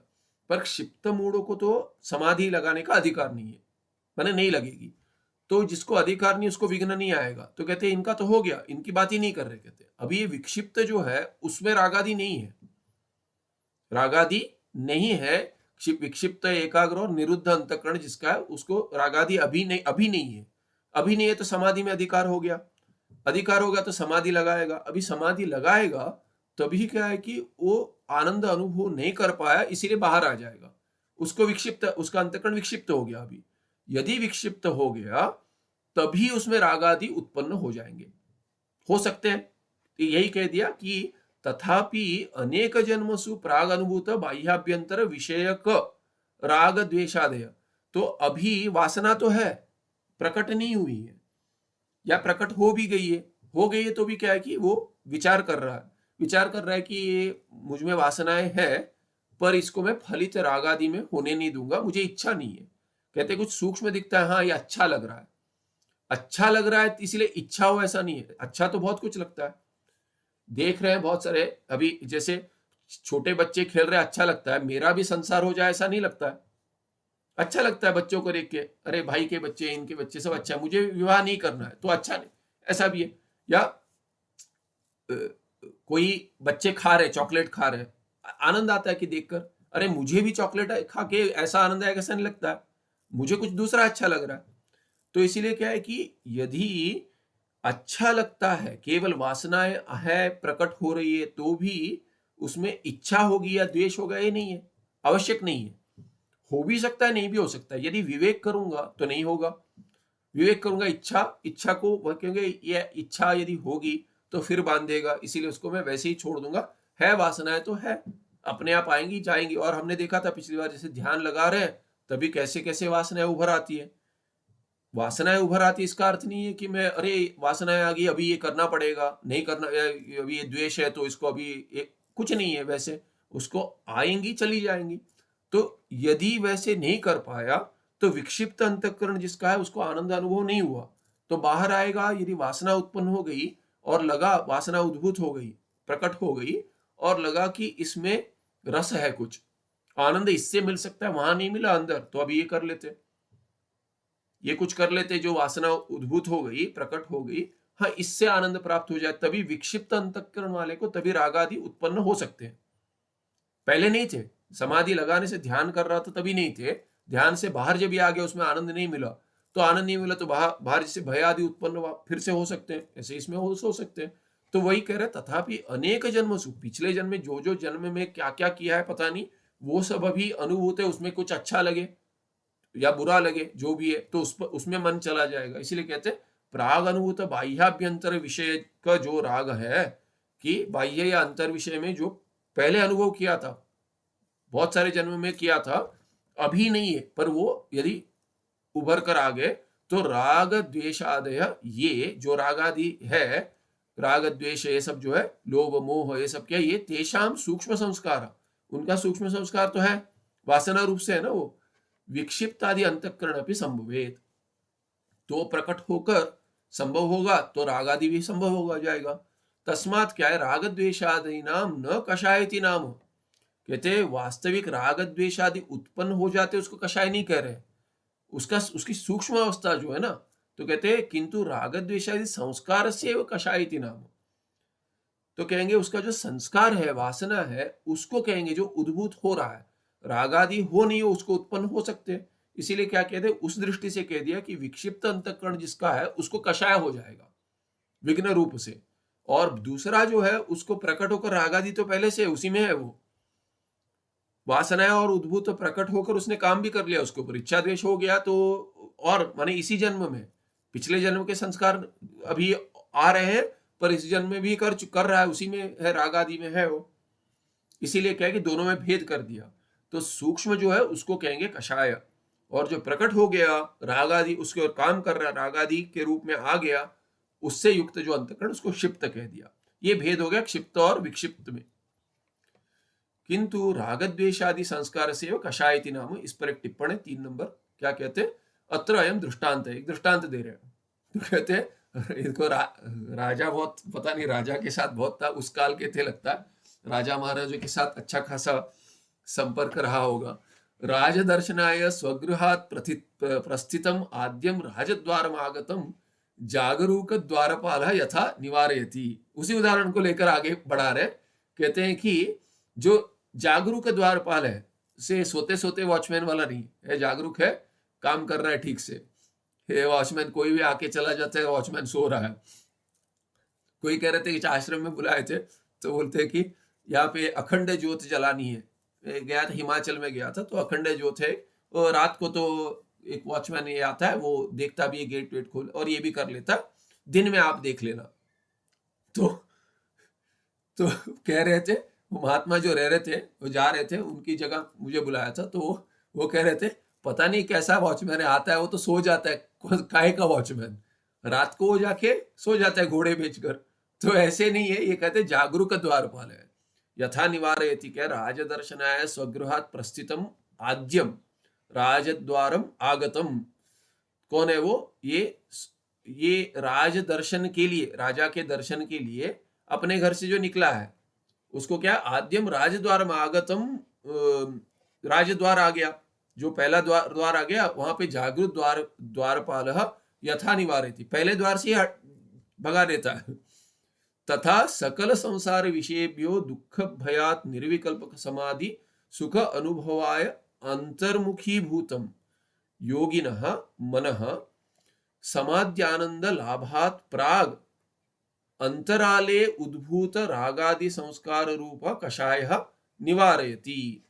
पर क्षिप्त मूढ़ को तो समाधि लगाने का अधिकार नहीं है, मैंने नहीं लगेगी। तो जिसको अधिकार नहीं उसको विघ्न नहीं आएगा। तो कहते हैं इनका तो हो गया, इनकी बात ही नहीं कर रहे। कहते अभी ये विक्षिप्त जो है उसमें रागादि नहीं है, रागादि नहीं है। विक्षिप्त, एकाग्र और निरुद्ध अंतःकरण जिसका है उसको रागादि अभी नहीं, अभी नहीं है। अभी नहीं है तो समाधि में अधिकार हो गया, अधिकार होगा तो समाधि लगाएगा। अभी समाधि लगाएगा तभी क्या है कि वो आनंद अनुभव नहीं कर पाया, इसीलिए बाहर आ जाएगा। उसको विक्षिप्त, उसका अंतःकरण विक्षिप्त हो गया। अभी यदि विक्षिप्त हो गया तभी उसमें रागादि उत्पन्न हो जाएंगे, हो सकते हैं। तो यही कह दिया कि तथापि अनेक जन्मसु प्राग अनुभूत बाह्याभ्यंतर विषयक राग द्वेषादय। तो अभी वासना तो है, प्रकट नहीं हुई है, या प्रकट हो भी गई है, हो गई है तो भी क्या है कि वो विचार कर रहा है, विचार कर रहा है कि ये मुझ में वासनाएं है, पर इसको मैं फलित राग आदि में होने नहीं दूंगा, मुझे इच्छा नहीं है। कहते कुछ सूक्ष्म दिखता है, हाँ ये अच्छा लग रहा है, अच्छा लग रहा है इसलिए इच्छा हो, ऐसा नहीं है। अच्छा तो बहुत कुछ लगता है, देख रहे हैं बहुत सारे, अभी जैसे छोटे बच्चे खेल रहे हैं, अच्छा लगता है, मेरा भी संसार हो जाए ऐसा नहीं लगता है। अच्छा लगता है बच्चों को देख के, अरे भाई के बच्चे, इनके बच्चे सब अच्छा है, मुझे विवाह नहीं करना है तो अच्छा नहीं, ऐसा भी है। या कोई बच्चे खा रहे, चॉकलेट खा रहे, आनंद आता है कि देखकर, अरे मुझे भी चॉकलेट खा के ऐसा आनंद आएगा, ऐसा नहीं लगता है, मुझे कुछ दूसरा अच्छा लग रहा है। तो इसीलिए क्या है कि यदि अच्छा लगता है, केवल वासनाएं है प्रकट हो रही है, तो भी उसमें इच्छा होगी या द्वेष होगा, ये नहीं है, आवश्यक नहीं है। हो भी सकता है, नहीं भी हो सकता है। यदि विवेक करूंगा तो नहीं होगा, विवेक करूंगा इच्छा को, वह क्योंकि ये इच्छा यदि होगी तो फिर बांधेगा, इसीलिए उसको मैं वैसे ही छोड़ दूंगा। है वासनाएं तो है, अपने आप आएंगी जाएंगी। और हमने देखा था पिछली बार, जैसे ध्यान लगा रहे हैं तभी कैसे कैसे वासनाएं उभर आती है। वासनाएं उभर आती, इसका अर्थ नहीं है कि मैं, अरे वासनाएं आ गई अभी ये करना पड़ेगा, नहीं करना, अभी ये द्वेष है तो इसको अभी कुछ नहीं है वैसे, उसको आएंगी चली जाएंगी। तो यदि वैसे नहीं कर पाया तो विक्षिप्त अंतःकरण जिसका है उसको आनंद अनुभव नहीं हुआ, तो बाहर आएगा। यदि वासना उत्पन्न हो गई और लगा, वासना उद्भूत हो गई, प्रकट हो गई, और लगा कि इसमें रस है, कुछ आनंद इससे मिल सकता है, वहां नहीं मिला अंदर, तो अभी ये कर लेते, ये कुछ कर लेते, जो वासना उद्भूत हो गई, प्रकट हो गई, हाँ इससे आनंद प्राप्त हो जाए, तभी विक्षिप्त अंतःकरण वाले को तभी राग आदि उत्पन्न हो सकते हैं। पहले नहीं थे, समाधि लगाने से ध्यान कर रहा था तभी नहीं थे, ध्यान से बाहर जब भी आ गया उसमें आनंद नहीं मिला, तो आनंद नहीं मिला तो बाहर जैसे भय आदि उत्पन्न फिर से हो सकते हैं, ऐसे इसमें हो सकते हैं। तो वही कह रहे तथापि अनेक जन्म सु, पिछले जन्म में जो जन्म में क्या क्या किया है पता नहीं, वो सब अभी अनुभूत है, उसमें कुछ अच्छा लगे या बुरा लगे, जो भी है, तो उसमें मन चला जाएगा। इसीलिए कहते हैं प्राग अनुभूत बाह्याभ्यंतर विषय का जो राग है, कि बाह्य या अंतर विषय में जो पहले अनुभव किया था, बहुत सारे जन्म में किया था, अभी नहीं है, पर वो यदि उभर कर आ गए तो राग द्वेषादय, ये जो राग आदि है, राग द्वेष ये सब जो है, लोभ मोह ये सब क्या, ये तेषाम सूक्ष्म संस्कार, उनका सूक्ष्म संस्कार तो है, वासना रूप से है ना वो, विक्षिप्त आदि अंतःकरण भी संभवेत, तो प्रकट होकर संभव होगा तो राग आदि भी संभव होगा जाएगा। तस्मात क्या है, राग द्वेषादि नाम न कषायति नाम। कहते वास्तविक राग द्वेषादि उत्पन्न हो जाते, उसको कषाय नहीं कह रहे, उसका उसकी सूक्ष्म अवस्था जो है ना, तो कहते हैं किंतु राग द्वेषादि संस्कार से कषायति नाम। तो कहेंगे उसका जो संस्कार है, वासना है, उसको कहेंगे जो उद्भूत हो रहा है। राग आदि हो नहीं हो, उसको उत्पन्न हो सकते हैं। इसीलिए क्या कहते हैं, उस दृष्टि से कह दिया कि विक्षिप्त अंतःकरण जिसका है उसको कषाय हो जाएगा विघ्न रूप से, और दूसरा जो है उसको प्रकट होकर राग आदि तो पहले से उसी में है, वो वासनाएं और उद्भूत प्रकट होकर उसने काम भी कर लिया, उसके ऊपर इच्छा द्वेष हो गया, तो और माने इसी जन्म में, पिछले जन्म के संस्कार अभी आ रहे हैं, पर इस जन्म में भी कर रहा है, उसी में है, राग आदि में है वो। इसीलिए क्या है कि दोनों में भेद कर दिया। तो सूक्ष्म जो है उसको कहेंगे कषाय, और जो प्रकट हो गया राग आदि उसके और काम कर रहा, राग आदि के रूप में आ गया, उससे युक्त जो अंतःकरण उसको क्षिप्त कह दिया। ये भेद हो गया क्षिप्त और विक्षिप्त में। किंतु रागद्वेषादि संस्कार से कषायति नाम, इस पर एक टिप्पणी 3 नंबर, क्या कहते हैं, अत्र अयम दृष्टांत है, एक दृष्टांत दे रहे हैं। तो कहते हैं इनको राजा बहुत, पता नहीं राजा के साथ बहुत था, उस काल के थे लगता है, राजा महाराजों के साथ अच्छा खासा संपर्क रहा होगा। राजदर्शनाय स्वगृहात् प्रस्थितम आद्यम राजद्वारम आगतम जागरूक द्वारपाल यथा निवारयति। उसी उदाहरण को लेकर आगे बढ़ा रहे, कहते हैं कि जो जागरूक द्वारपाल है, से सोते सोते वॉचमैन वाला नहीं है, जागरूक है, काम कर रहा है ठीक से। वॉचमैन कोई भी आके चला जाता है, वॉचमैन सो रहा है। कोई कह रहे थे कि आश्रम में बुलाए थे, तो बोलते कि यहाँ पे अखंड ज्योत जलानी है। गया था, हिमाचल में गया था, तो अखंड ज्योत है, और रात को तो एक वॉचमैन ये आता है, वो देखता भी है, गेट वेट खोल, और ये भी कर लेता, दिन में आप देख लेना। तो कह रहे थे, वो महात्मा जो रह रहे थे, वो जा रहे थे, उनकी जगह मुझे बुलाया था, तो वो कह रहे थे पता नहीं कैसा वॉचमैन आता है, वो तो सो जाता है, काहे का वॉचमैन, रात को वो जाके सो जाता है घोड़े बेचकर। तो ऐसे नहीं है, ये कहते जागरूक द्वारपाल है। यथा निवारयति, क्या राजदर्शनाय स्वगृहात् प्रस्थितम आद्यम राजद्वारम आगतम। कौन है वो, ये राज दर्शन के लिए, राजा के दर्शन के लिए अपने घर से जो निकला है, उसको क्या, आद्यम राजद्वार में आगतम, राजद्वार आ गया, जो पहला द्वार आ गया, वहां पे जागृत द्वारपाल यथा निवारयति, पहले द्वार से भगा देता है। तथा सकल संसार विषयेभ्यो दुख भयात निर्विकल्पक समाधि सुख अनुभवाय अंतर्मुखी भूतम योगिनः मनः समाध्यानंद लाभात प्राग अंतराले उद्भूत रागादि संस्कार रूप कषाय निवारयति।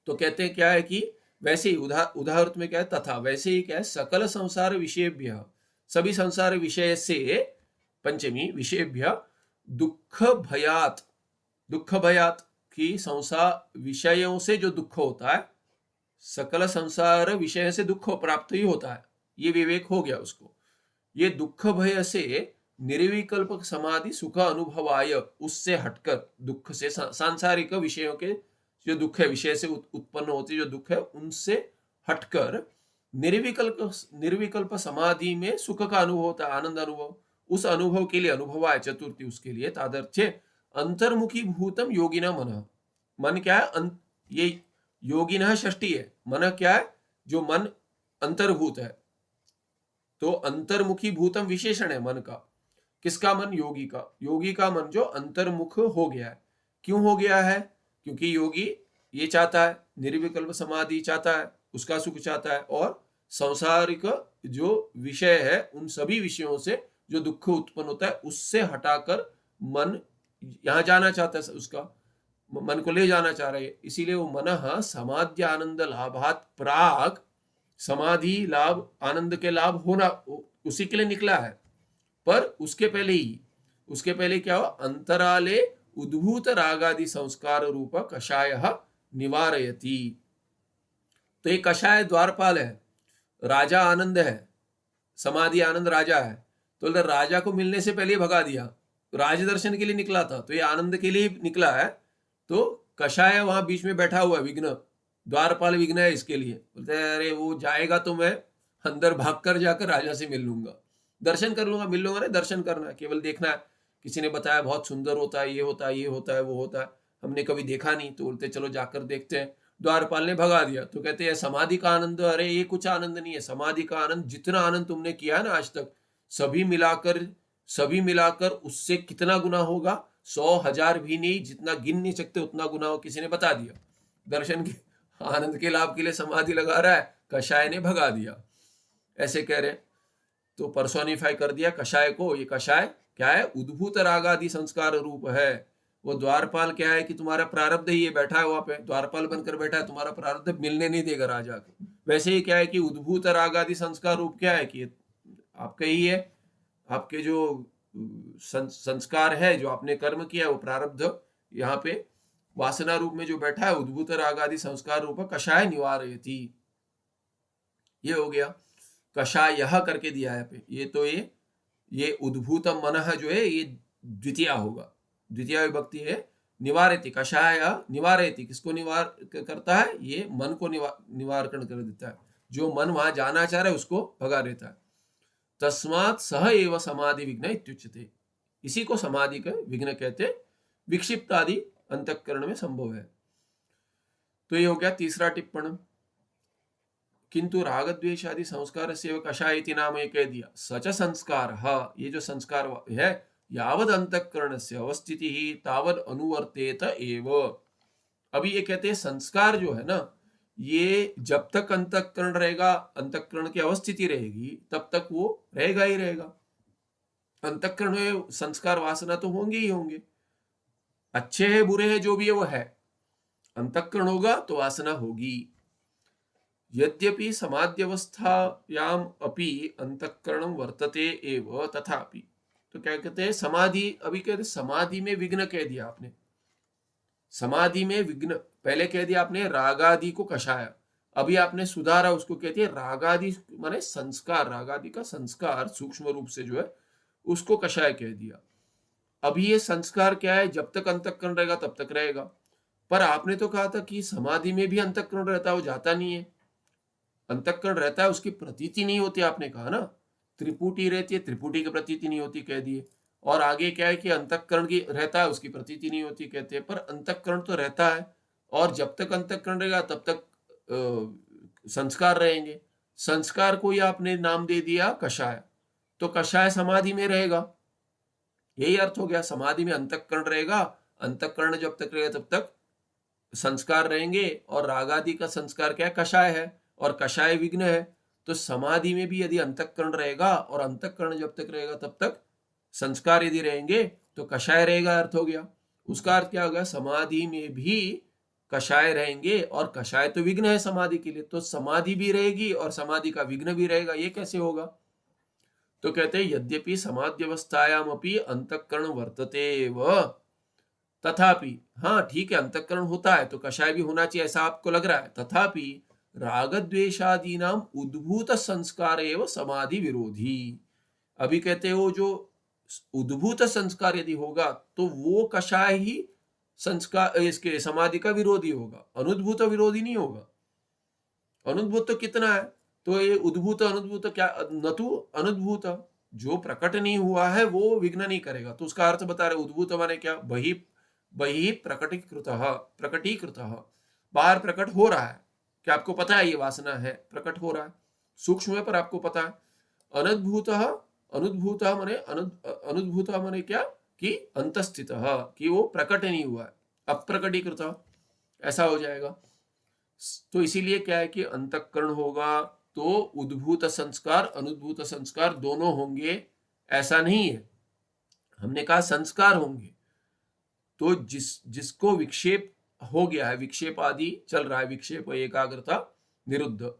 तो कहते हैं क्या है कि वैसे ही उदाहरण में क्या है, तथा वैसे ही क्या है, सकल संसार विषयेभ्य, सभी संसार विषय से, पंचमी विषयेभ्य दुख भयात, दुख भयात की संसार विषयों से जो दुख होता है, सकल संसार विषय से दुख प्राप्त ही होता है, ये विवेक हो गया उसको। ये दुख भय से निर्विकल्प समाधि सुख अनुभवाय, उससे हटकर, दुख से सांसारिक विषयों के जो दुख है, विषय से उत्पन्न होती जो दुख है, उनसे हटकर निर्विकल्प समाधि में सुख का अनुभव होता है, आनंद अनुभव। उस अनुभव के लिए, अनुभवाय चतुर्थी उसके लिए, तादर्थ्य अंतर्मुखी भूतम योगिना मन। मन क्या है, ये योगिना षष्ठी है, मन क्या है, जो मन अंतर्भूत है। तो अंतर्मुखी भूतम विशेषण है मन का, किसका मन, योगी का। योगी का मन जो अंतर्मुख हो गया है, क्यों हो गया है, क्योंकि योगी ये चाहता है, निर्विकल्प समाधि चाहता है, उसका सुख चाहता है, और सांसारिक जो विषय है, उन सभी विषयों से जो दुख उत्पन्न होता है, उससे हटाकर मन यहां जाना चाहता है, उसका मन को ले जाना चाह रहा है। इसीलिए वो मन समाधि आनंद लाभात प्राग, समाधि लाभ, आनंद के लाभ होना, उसी के लिए निकला है। पर उसके पहले क्या हुआ, अंतराले उद्भूत रागादि संस्कार रूप कषाय निवारयति। तो एक कषाय द्वारपाल है, राजा आनंद है, समाधि आनंद राजा है। तो राजा को मिलने से पहले भगा दिया, राज दर्शन के लिए निकला था, तो ये आनंद के लिए निकला है। तो कषाय वहां बीच में बैठा हुआ है, विघ्न, द्वारपाल विघ्न है इसके लिए। बोलते हैं अरे वो जाएगा तो मैं अंदर भागकर जाकर राजा से मिल लूंगा, दर्शन कर लूंगा, मिल लूंगा ना, दर्शन करना है, केवल देखना है। किसी ने बताया बहुत सुंदर होता है, ये होता है, ये होता है, वो होता है, हमने कभी देखा नहीं, तो बोलते चलो जाकर देखते हैं। द्वारपाल ने भगा दिया। तो कहते हैं समाधि का आनंद, अरे ये कुछ आनंद नहीं है, समाधि का आनंद जितना आनंद तुमने किया है ना आज तक, सभी मिलाकर उससे कितना गुना होगा, 100,000 भी नहीं, जितना गिन नहीं सकते उतना गुना वो किसी ने बता दिया। दर्शन के आनंद के लाभ के लिए समाधि लगा रहा है, कषाय ने भगा दिया, ऐसे कह रहे। तो पर्सोनिफाई कर दिया कषाय को। ये कषाय क्या है? उद्भूत राग आदि संस्कार रूप है। वो द्वारपाल क्या है कि तुम्हारा प्रारब्ध ही ये बैठा है वहां पे, द्वारपाल बनकर बैठा है, तुम्हारा प्रारब्ध मिलने नहीं देगा राजा को। वैसे ही क्या है कि उद्भूत राग आदि संस्कार रूप क्या है कि आपका ही है, आपके जो संस्कार है, जो आपने कर्म किया है, वो प्रारब्ध यहाँ पे वासना रूप में जो बैठा है, उद्भूत राग आदि संस्कार रूप कषाय निवारयति। ये हो गया कषाय यह करके दिया है पे। ये तो ये उद्भूतम मनः जो है ये द्वितीय होगा, द्वितीय विभक्ति है। निवारयति, कषाय निवारयति, किसको निवार करता है? ये मन को निवारण कर देता है, जो मन वहां जाना चाह रहा है उसको भगा देता है। तस्मात् सह एव समाधि विघ्न इत्युच्यते, इसी को समाधि का विघ्न कहते। विक्षिप्त आदि अंतःकरण में संभव है। तो ये हो गया तीसरा टिप्पण। किंतु राग द्वेष आदि संस्कार से कषाय इति नाम ये कह दिया। सच संस्कार, ये जो संस्कार है, यावद अंतःकरण से अवस्थिति ही तावद अनुवर्तेत एव। अभी ये कहते हैं संस्कार जो है ना, ये जब तक अंतःकरण रहेगा, अंतःकरण की अवस्थिति रहेगी, तब तक वो रहेगा ही रहेगा। अंतःकरण में संस्कार वासना तो होंगे ही होंगे, अच्छे है बुरे है जो भी है वो है। अंतःकरण होगा तो वासना होगी। यद्यपि समाध्यवस्थायाम अपि अंतःकरण वर्तते एव तथापि। तो क्या कहते हैं? समाधि, अभी कहते समाधि में विघ्न कह दिया आपने, समाधि में विघ्न पहले कह दिया आपने, रागादि को कषाया। अभी आपने सुधारा, उसको कहती है रागादि माने संस्कार, रागादि का संस्कार सूक्ष्म रूप से जो है उसको कषाय कह दिया। अभी ये संस्कार क्या है? जब तक अंतःकरण रहेगा तब तक रहेगा। पर आपने तो कहा था कि समाधि में भी अंतःकरण रहता है, वो जाता नहीं है। अंतःकरण रहता है, उसकी प्रतीति नहीं होती, आपने कहा ना। त्रिपुटी रहती है, त्रिपुटी की प्रतीति नहीं होती कह दिए। और आगे क्या है कि अंतःकरण की रहता है, उसकी प्रतीति नहीं होती कहते हैं। पर अंतःकरण तो रहता है, और जब तक अंतःकरण रहेगा तब तक संस्कार रहेंगे। संस्कार को ही आपने नाम दे दिया कषाय, तो कषाय समाधि में रहेगा, यही अर्थ हो गया। समाधि में अंतःकरण रहेगा, अंतःकरण जब तक रहेगा तब तक संस्कार रहेंगे, और रागादि का संस्कार क्या है? कषाय है, और कषाय विघ्न है। तो समाधि में भी यदि अंतःकरण रहेगा, और अंतःकरण जब तक रहेगा तब तक संस्कार यदि रहेंगे, तो कषाय रहेगा, अर्थ हो गया। उसका अर्थ क्या होगा? समाधि में भी कषाय रहेंगे, और कषाय तो विघ्न है समाधि के लिए, तो समाधि भी रहेगी और समाधि का विघ्न भी रहेगा। ये कैसे होगा? तो कहते हैं यद्यपि समाध्यवस्थायाम अपि अंतःकरण वर्तते व तथापि, हाँ ठीक है, अंतःकरण होता है तो कषाय भी होना चाहिए ऐसा आपको लग रहा है। तथापि राग द्वेषादि नाम उद्भूत संस्कार एवं समाधि विरोधी। अभी कहते हो जो उद्भूत संस्कार यदि होगा तो वो कषाय ही संस्कार इसके समाधि का विरोधी होगा, अनुद्भूत विरोधी नहीं होगा। अनुद्भूत तो कितना है? तो ये उद्भूत अनुद्भूत क्या? न तो अनुद्भूत, जो प्रकट नहीं हुआ है वो विघ्न नहीं करेगा। तो उसका अर्थ बता रहे, उद्भूत माने क्या? बही प्रकटीकृत, प्रकटीकृत, बाहर प्रकट हो रहा है, क्या आपको पता है ये वासना है, प्रकट हो रहा है, सूक्ष्म है पर आपको पता है। अनुद्भूत, अनुद्भूत माने अनुद्भूत माने क्या? कि अंतस्थित, कि वो प्रकट नहीं हुआ है, अप्रकटीकृत, ऐसा हो जाएगा। तो इसीलिए क्या है कि अंतःकरण होगा तो उद्भूत संस्कार अनुद्भूत संस्कार दोनों होंगे, ऐसा नहीं है। हमने कहा संस्कार होंगे। तो जिसको विक्षेप हो गया है, विक्षेप आदि चल रहा है, विक्षेप एकाग्रता निरुद्ध,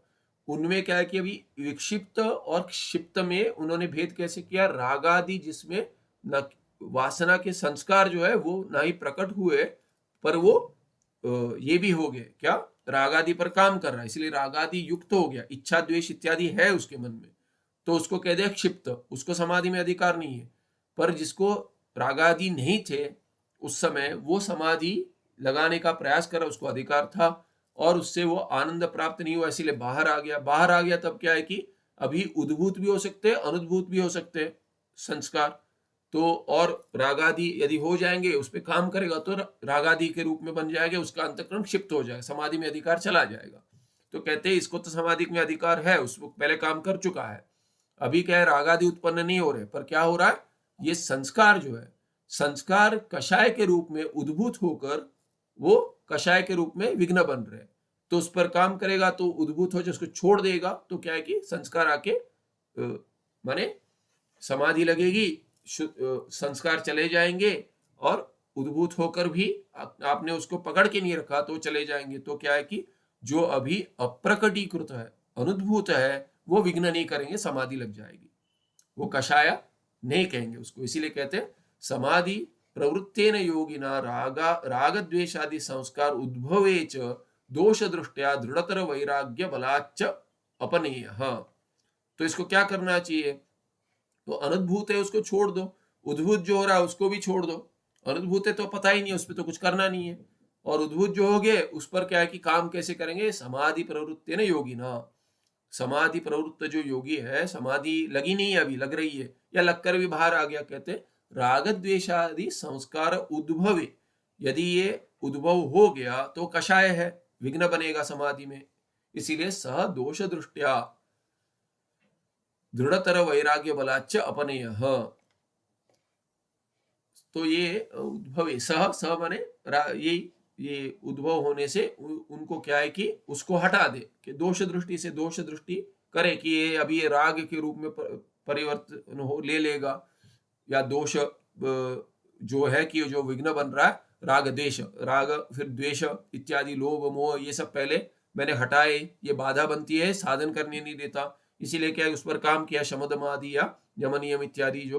उनमें क्या है कि अभी विक्षिप्त और क्षिप्त में उन्होंने भेद कैसे किया? रागादि जिसमें न वासना के संस्कार जो है वो ना ही प्रकट हुए, पर वो ये भी हो गए क्या? रागादि पर काम कर रहा है, इसलिए रागादि युक्त हो गया, इच्छा द्वेष इत्यादि है उसके मन में, तो उसको कह दे क्षिप्त, उसको समाधि में अधिकार नहीं है। पर जिसको रागादि नहीं थे उस समय, वो समाधि लगाने का प्रयास करा, उसको अधिकार था, और उससे वो आनंद प्राप्त नहीं हुआ, इसीलिए बाहर आ गया। बाहर आ गया तब क्या है कि अभी उद्भूत भी हो सकते हैं, अनुद्भूत भी हो सकते हैं संस्कार। तो और रागादि यदि हो जाएंगे, उस पर काम करेगा तो रागादि के रूप में बन जाएगा, उसका अंतःकरण क्षिप्त हो जाएगा, समाधि में अधिकार चला जाएगा। तो कहते हैं इसको तो समाधि में अधिकार है, उसको पहले काम कर चुका है। अभी क्या है? रागादि उत्पन्न नहीं हो रहे, पर क्या हो रहा है? ये संस्कार जो है, संस्कार कषाय के रूप में उद्भूत होकर वो कषाय के रूप में विघ्न बन रहे, तो उस पर काम करेगा तो उद्भूत हो जाए, उसको छोड़ देगा तो क्या है कि संस्कार आके माने समाधि लगेगी, संस्कार चले जाएंगे, और उद्भूत होकर भी आपने उसको पकड़ के नहीं रखा तो चले जाएंगे। तो क्या है कि जो अभी अप्रकटीकृत है, अनुद्भूत है, वो विघ्न नहीं करेंगे, समाधि लग जाएगी, वो कषाय नहीं कहेंगे उसको। इसीलिए कहते हैं समाधि प्रवृत्तेन योगिना राग द्वेषादि संस्कार उद्भवे च दोष दृष्टया दृढ़तर वैराग्य बलाच्च अपनेय। तो इसको क्या करना चाहिए? तो अनुद्भूत है उसको छोड़ दो, उद्भूत जो हो रहा है उसको भी छोड़ दो। अनुद्भूत है तो पता ही नहीं, उस पर तो कुछ करना नहीं है, और उद्भूत जो हो गए उस पर क्या है कि काम कैसे करेंगे? समाधि प्रवृत्ति ने योगी ना, समाधि प्रवृत्त जो योगी है, समाधि लगी नहीं है अभी, लग रही है या लगकर भी बाहर आ गया, कहते राग द्वेषादि संस्कार उद्भवे, यदि ये उद्भव हो गया तो कषाय है, विघ्न बनेगा समाधि में। इसीलिए सह दोष दृष्टया दृढ़तर वैराग्य बलाच्च अपनेय। तो ये उद्भवे, सह माने ये उद्भव होने से उनको क्या है कि उसको हटा दे, कि दोष दृष्टि से दोष दृष्टि करे कि ये अभी ये राग के रूप में परिवर्तन हो ले लेगा, या दोष जो है कि जो विघ्न बन रहा है, राग देश, राग फिर द्वेष इत्यादि, लोभ मोह, ये सब पहले मैंने हटाए, ये बाधा बनती है, साधन करने नहीं देता। इसीलिए क्या है, उस पर काम किया, शमदमादि या यम नियम इत्यादि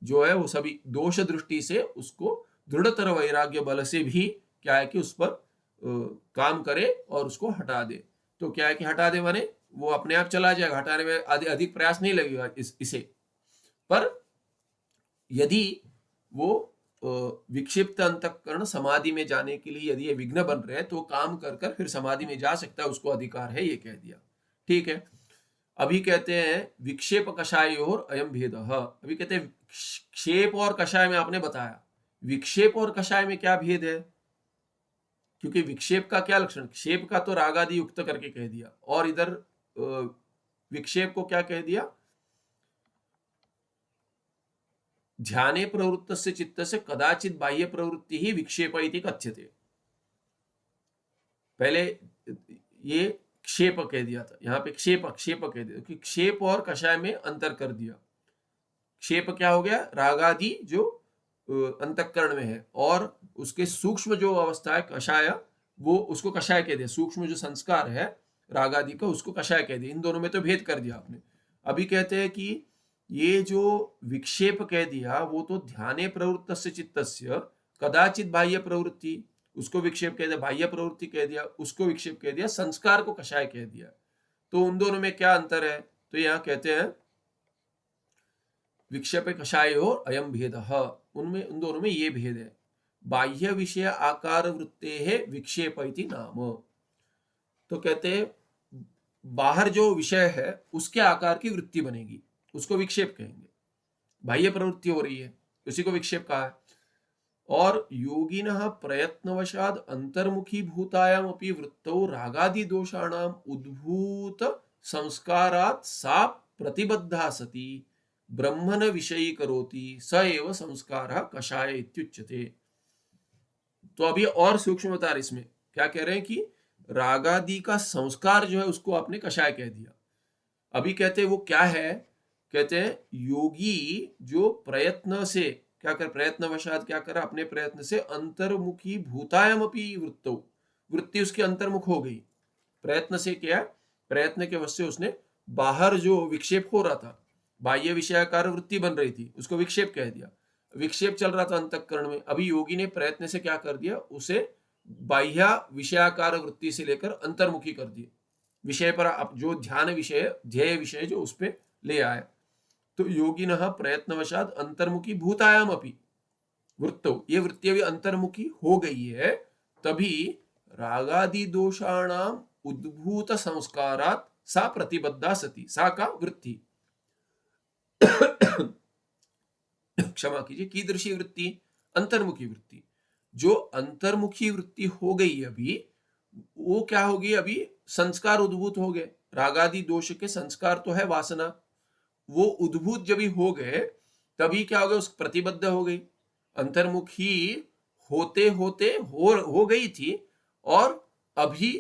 जो है वो सभी दोष दृष्टि से उसको दृढ़तर वैराग्य बल से भी क्या है कि उस पर काम करे और उसको हटा दे। तो क्या है कि हटा दे माने वो अपने आप चला जाएगा, हटाने में अधिक प्रयास नहीं लगेगा इसे। पर यदि वो विक्षिप्त अंतःकरण समाधि में जाने के लिए यदि ये विघ्न बन रहे हैं तो काम कर कर फिर समाधि में जा सकता है, उसको अधिकार है, ये कह दिया। ठीक है, अभी कहते हैं विक्षेप कषाय और अयम भेद। अभी कहते हैं क्षेप और कषाय में आपने बताया, विक्षेप और कषाय में क्या भेद है? क्योंकि विक्षेप का क्या लक्षण, क्षेप का तो रागादि युक्त करके कह दिया, और इधर विक्षेप को क्या कह दिया? ध्याने प्रवृत्तस्य चित्तस्य कदाचित बाह्य प्रवृत्ति ही विक्षेप इति कथ्यते। पहले ये क्षेप कह दिया था, यहाँ पे क्षेप कह दिया, कि क्षेप और कषाय में अंतर कर दिया। क्षेप क्या हो गया? रागादि जो अंतःकरण में है, और उसके सूक्ष्म जो अवस्था है कषाय, वो उसको कषाय कह दिया। सूक्ष्म जो संस्कार है रागादि का, उसको कषाय कह दिया। इन दोनों में तो भेद कर दिया आपने। अभी कहते हैं कि ये जो विक्षेप कह दिया वो तो ध्याने प्रवृत्तस्य चित्तस्य कदाचित बाह्य प्रवृत्ति, उसको विक्षेप कह दिया, बाह्य प्रवृत्ति कह दिया, उसको विक्षेप कह दिया, संस्कार को कषाय कह दिया। तो उन दोनों में क्या अंतर है? तो यहाँ कहते हैं विक्षेप कषाय और अयम भेद, उनमें उन दोनों में ये भेद है। बाह्य विषय आकार वृत्ते है विक्षेप इति नाम। तो कहते हैं बाहर जो विषय है उसके आकार की वृत्ति बनेगी, उसको विक्षेप कहेंगे। बाह्य प्रवृत्ति हो रही है, उसी को विक्षेप कहा है। और योगिनः प्रयत्नवशाद अंतर्मुखी भूतायाम अपि वृत्तौ रागादि दोषाणाम उद्भूत संस्कारात् सा प्रतिबद्धा सती ब्रह्मन विषयी करोति स एव संस्कारः कषाय इत्युच्यते। तो अभी और सूक्ष्म बता रहे, इसमें क्या कह रहे हैं कि रागादि का संस्कार जो है उसको आपने कषाय कह दिया। अभी कहते हैं वो क्या है? कहते हैं योगी जो प्रयत्न से क्या कर, प्रयत्नवशात क्या करा, अपने प्रयत्न से अंतर्मुखी भूतायम अपि वृत्तो, वृत्ति उसकी अंतर्मुख हो गई। प्रयत्न से क्या, प्रयत्न के वश से उसने बाहर जो विक्षेप हो रहा था, बाह्य विषयाकार वृत्ति बन रही थी, उसको विक्षेप कह दिया। विक्षेप चल रहा था अंतःकरण में, अभी योगी ने प्रयत्न से क्या कर दिया, उसे बाह्य विषयाकार वृत्ति से लेकर अंतर्मुखी कर दिया, विषय पर जो ध्यान विषय, ध्येय विषय जो उस पर ले आया। तो योगिनः प्रयत्नवशात अंतर्मुखी भूतायाम अपि वृत्तो, ये वृत्ति अभी अंतर्मुखी हो गई है, तभी रागादि दोषाणाम उद्भूत संस्कारात् सा प्रतिबद्धा सती, सा का वृत्ति क्षमा कीजिए, कीदृशी वृत्ति? अंतर्मुखी वृत्ति। जो अंतर्मुखी वृत्ति हो गई अभी, वो क्या होगी? अभी संस्कार उद्भूत हो गए, रागादि दोष के संस्कार तो है वासना, वो उद्भूत जब ही हो गए तभी क्या हो गया, उस प्रतिबद्ध हो गई। अंतर्मुखी होते होते हो गई थी और अभी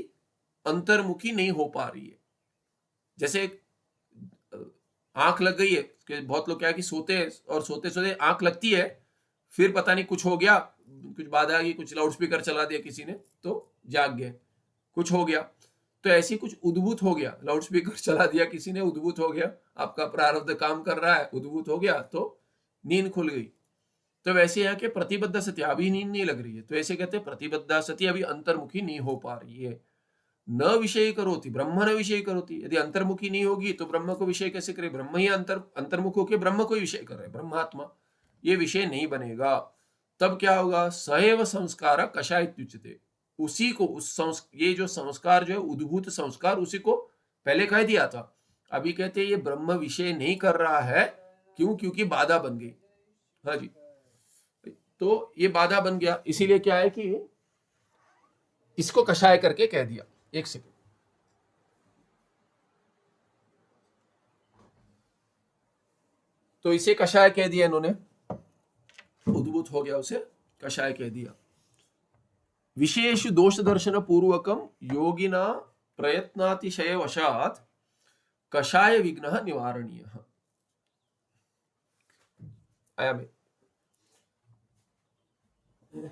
अंतर्मुखी नहीं हो पा रही है। जैसे आंख लग गई है कि बहुत लोग क्या है कि सोते हैं और सोते सोते आंख लगती है, फिर पता नहीं कुछ हो गया, कुछ बाधा आ गई, कुछ लाउड स्पीकर चला दिया किसी ने तो जाग गए, कुछ हो गया। तो ऐसी कुछ उद्भूत हो गया, लाउड स्पीकर चला दिया किसी ने, उद्भूत हो गया, आपका प्रारब्ध काम कर रहा है, उद्भूत हो गया तो नींद खुल गई। तो वैसे यहाँ के प्रतिबद्ध सती अभी नींद नहीं लग रही है, तो ऐसे कहते हैं प्रतिबद्ध सती अभी अंतर्मुखी नहीं हो पा रही है। न विषय करोति ब्रह्म न विषय करोति, यदि अंतर्मुखी नहीं होगी तो ब्रह्म को विषय कैसे करे? ब्रह्म ही अंतर्मुख होकर ब्रह्म को विषय कर रहे, ब्रह्मात्मा, ये विषय नहीं बनेगा। तब क्या होगा? सएव संस्कार कषाय इत्युच्यते, उसी को ये जो संस्कार जो है उद्भूत संस्कार, उसी को पहले कह दिया था, अभी कहते हैं ये ब्रह्म विषय नहीं कर रहा है। क्यों? क्योंकि बाधा बन गई। हाँ जी, तो ये बाधा बन गया, इसीलिए क्या है कि इसको कषाय करके कह दिया। एक सेकंड, तो इसे कषाय कह दिया इन्होंने, उद्भूत हो गया, उसे कषाय कह दिया। विशेष दोष दर्शन पूर्वकम योगिना प्रयत्नातिशय वशात कषाय विघ्न निवारणीय। आया में ना?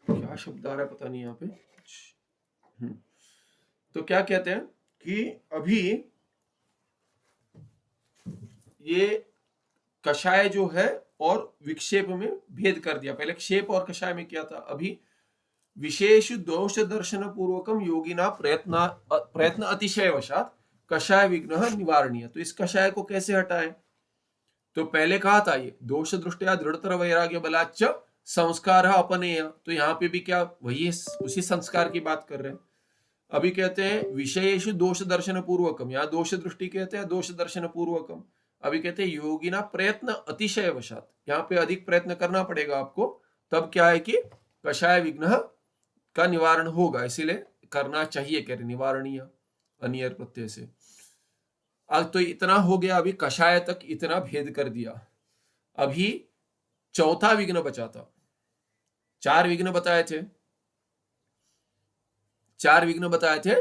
क्या शब्द आ रहा है पता नहीं यहाँ पे। तो क्या कहते हैं कि अभी ये कषाय जो है और विक्षेप में भेद कर दिया। पहले क्षेप और कषाय में क्या था? अभी विशेष दोष दर्शन पूर्वकम योगिना प्रयत्न अतिशय वशात कषाय विघ्न निवारणीय। तो इस कषाय को कैसे हटाए? तो पहले कहा था ये दोष दृष्टिया दृढ़तर वैराग्य बलाच्च संस्कार अपनेय, तो यहाँ पे भी क्या वही उसी संस्कार की बात कर रहे हैं। अभी कहते हैं विषयेश दोष दर्शन पूर्वकम, यहाँ दोष दृष्टि कहते हैं, दोष दर्शन पूर्वकम। अभी कहते हैं योगिना प्रयत्न अतिशय वशात, यहाँ पे अधिक प्रयत्न करना पड़ेगा आपको, तब क्या है कि कषाय विघ्न का निवारण होगा, इसीलिए करना चाहिए, कह रहे निवारणीय अनियर प्रत्यय से। अब तो इतना हो गया, अभी कषाय तक इतना भेद कर दिया। अभी चौथा विघ्न बचा था। 4 विघ्न बताए थे, 4 विघ्न बताए थे,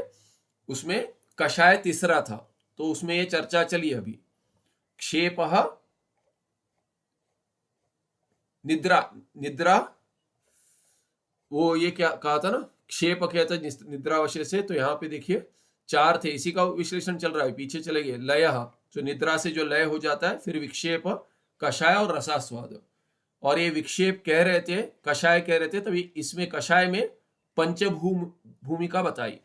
उसमें कषाय तीसरा था। तो उसमें ये चर्चा चली अभी, क्षेप निद्रा, निद्रा वो ये क्या कहा था ना, क्षेप कहता है निद्रावशय से, तो यहाँ पे देखिए 4 थे, इसी का विश्लेषण चल रहा है। पीछे चले गए, लय, जो निद्रा से जो लय हो जाता है, फिर विक्षेप, कषाय और रसास्वाद। और ये विक्षेप कह रहे थे, कषाय कह रहे थे, तभी इसमें कषाय में भूमिका बताई।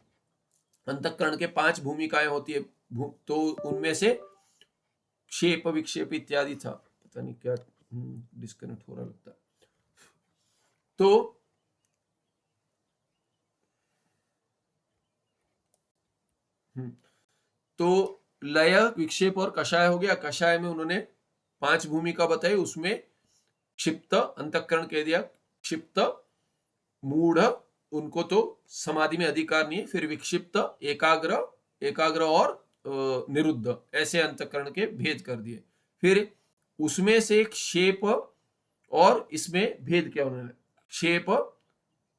अंतःकरण के 5 भूमिकाएं होती है, तो उनमें से क्षेप विक्षेप इत्यादि था। पता नहीं क्या डिस्कनेक्ट हो रहा लगता है। तो लय, विक्षेप और कषाय हो गया। कषाय में उन्होंने 5 भूमिका बताई, उसमें क्षिप्त अंतःकरण कह दिया, क्षिप्त मूढ़, उनको तो समाधि में अधिकार नहीं है। फिर विक्षिप्त, एकाग्र और निरुद्ध, ऐसे अंतःकरण के भेद कर दिए। फिर उसमें से क्षेप और इसमें भेद किया उन्होंने, क्षेप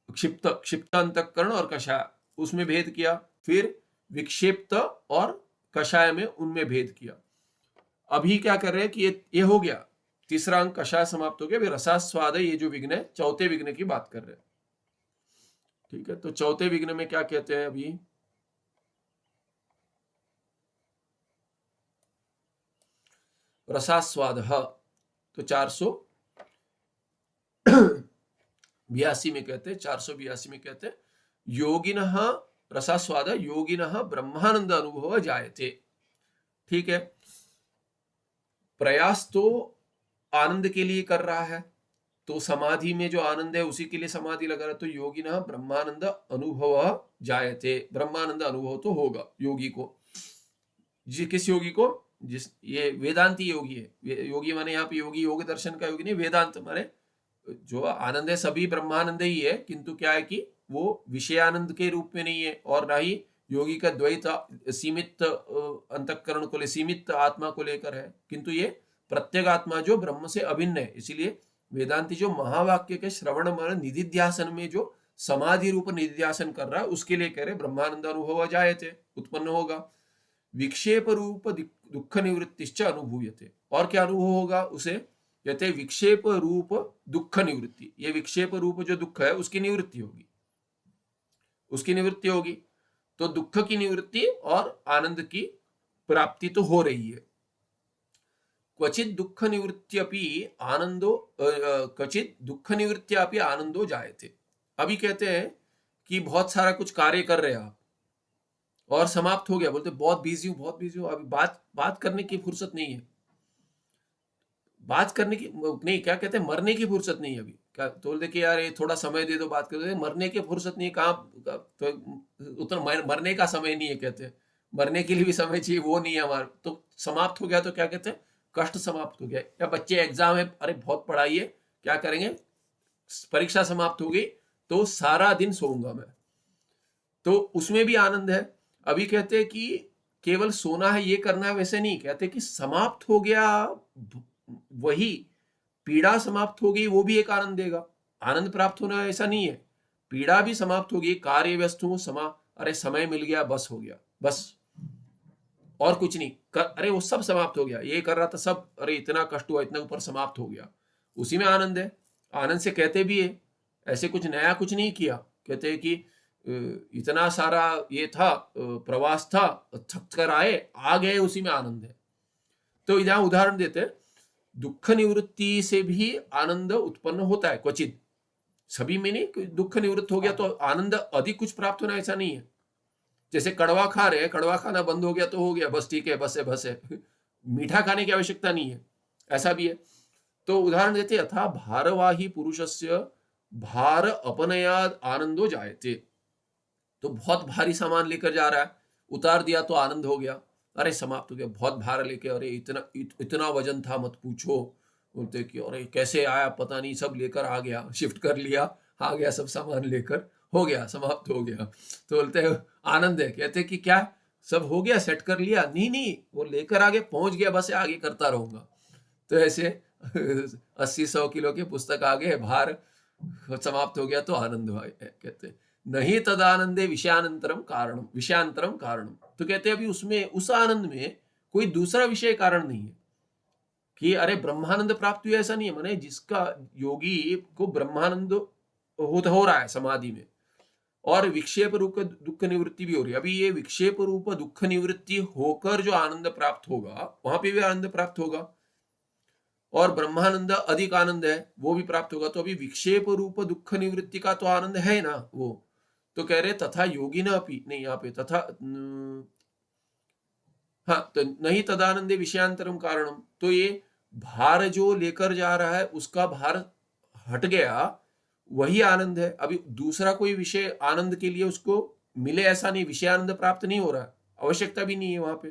क्षिप्त अंतःकरण और कषाय, उसमें भेद किया। फिर विक्षिप्त और कषाय में उनमें भेद किया। अभी क्या कर रहे हैं कि ये हो गया, तीसरा अंक कषाय समाप्त हो गया। फिर रसास्वाद, ये जो विघ्न है, चौथे विघ्न की बात कर रहे हैं। ठीक है, तो चौथे विघ्न में क्या कहते हैं? अभी रसास्वाद, तो 482 में कहते हैं, 482 में कहते हैं योगिनः रसास्वाद योगिनः ब्रह्मानंद अनुभव जायते। ठीक है, प्रयास तो आनंद के लिए कर रहा है, तो समाधि में जो आनंद है उसी के लिए समाधि लगा रहा, तो योगी ना ब्रह्मानंद अनुभव जायते, ब्रह्मानंद अनुभव तो होगा योगी को। किस योगी को? जिस ये वेदांती योगी है, योगी माने यहाँ पे योगी योग दर्शन का योगी नहीं, वेदांत माने जो आनंद है सभी ब्रह्मानंद ही है, किंतु क्या है कि वो विषयानंद के रूप में नहीं है, और ना ही योगी का द्वैत सीमित अंतःकरण को ले, सीमित आत्मा को लेकर है, किंतु ये प्रत्येक आत्मा जो ब्रह्म से अभिन्न है। इसीलिए वेदांती जो महावाक्य के श्रवण मन निधिध्यासन में जो समाधि रूप निधिध्यासन कर रहा है उसके लिए कह रहे ब्रह्मानंद अनुभव जायते, उत्पन्न होगा। विक्षेप रूप दुख निवृत्तिश्च अनुभूयते, और क्या अनुभव होगा उसे? कहते विक्षेप रूप दुख निवृत्ति, ये विक्षेप रूप जो दुख है उसकी निवृत्ति होगी, उसकी निवृत्ति होगी, तो दुख की निवृत्ति और आनंद की प्राप्ति तो हो रही है। क्वचित दुख निवृत्त्यपि आनंदो क्वचित दुख निवृत्त्यापि आनंदो जायते। अभी कहते हैं कि बहुत सारा कुछ कार्य कर रहे हैं आप और समाप्त हो गया, बोलते बहुत बिजी हूं, बहुत बिजी हूं, अभी बात करने की फुर्सत नहीं है, बात करने की नहीं, क्या कहते हैं, मरने की फुर्सत नहीं है अभी, क्या तो बोलते कि यार ये थोड़ा समय दे दो बात कर दो, मरने की फुर्सत नहीं, कहाँ तो उतना मरने का समय नहीं है, कहते हैं मरने के लिए भी समय चाहिए, वो नहीं है हमारा, तो समाप्त हो गया तो क्या कहते हैं, कष्ट समाप्त हो गया। या बच्चे एग्जाम है, अरे बहुत पढ़ाई है, क्या करेंगे, परीक्षा समाप्त हो गई तो सारा दिन सोऊंगा मैं, तो उसमें भी आनंद है। अभी कहते हैं कि केवल सोना है ये करना है, वैसे नहीं, कहते कि समाप्त हो गया वही, पीड़ा समाप्त हो गई वो भी एक आनंद देगा, आनंद प्राप्त होना ऐसा नहीं है, पीड़ा भी समाप्त हो गई, कार्य व्यस्त हूं अरे समय मिल गया, बस हो गया, बस और कुछ नहीं अरे वो सब समाप्त हो गया, ये कर रहा था सब, अरे इतना कष्ट हुआ, इतना ऊपर समाप्त हो गया, उसी में आनंद है। आनंद से कहते भी है, ऐसे कुछ नया कुछ नहीं किया, कहते हैं कि इतना सारा ये था, प्रवास था, थक कर आए, आ गए, उसी में आनंद है। तो यहाँ उदाहरण देते हैं, दुख निवृत्ति से भी आनंद उत्पन्न होता है क्वचित, सभी में नहीं, दुख निवृत्त हो गया तो आनंद अधिक कुछ प्राप्त होना ऐसा नहीं है। जैसे कड़वा खा रहे हैं, कड़वा खाना बंद हो गया तो हो गया, बस ठीक है, बस है मीठा खाने की आवश्यकता नहीं है, ऐसा भी है। तो उदाहरण देते, यथा भारवाही पुरुषस्य भार अपनयाद आनंदो जायते, तो बहुत भारी सामान लेकर जा रहा है, उतार दिया तो आनंद हो गया, अरे समाप्त हो गया, बहुत भार लेके, अरे इतना वजन था मत पूछो, बोलते कि अरे कैसे आया पता नहीं, सब लेकर आ गया, शिफ्ट कर लिया, आ गया सब सामान लेकर, हो गया, समाप्त हो गया, तो बोलते हैं आनंद है। कहते कि क्या सब हो गया, सेट कर लिया? नहीं, वो लेकर आगे पहुंच गया, बस आगे करता रहूंगा। तो ऐसे 80-100 किलो की पुस्तक आगे, भार समाप्त हो गया तो आनंद हुआ, कहते नहीं तदानंदे विषयानंतरम कारणम, विषयांतरम कारणम, तो कहते हैं अभी उसमें, उस आनंद में कोई दूसरा विषय कारण नहीं है कि अरे ब्रह्मानंद प्राप्त हुआ, ऐसा नहीं है, माने जिसका योगी को ब्रह्मानंद हो रहा है समाधि में, और विक्षेप रूप दुख निवृत्ति भी हो रही है। अभी ये विक्षेप रूप दुख निवृत्ति होकर जो आनंद प्राप्त होगा, वहां पे भी आनंद प्राप्त होगा, और ब्रह्मानंद अधिक आनंद है, वो भी प्राप्त होगा। तो अभी विक्षेप रूप दुख निवृत्ति का तो आनंद है ना वो, तो कह रहे तथा योगी न अपी, नहीं यहाँ पे तथा, हाँ, तो नहीं तदानंदे विषयांतरम कारणम, तो ये भार जो लेकर जा रहा है उसका भार हट गया, वही आनंद है। अभी दूसरा कोई विषय आनंद के लिए उसको मिले ऐसा नहीं, विषयानंद प्राप्त नहीं हो रहा है, आवश्यकता भी नहीं है वहां पे,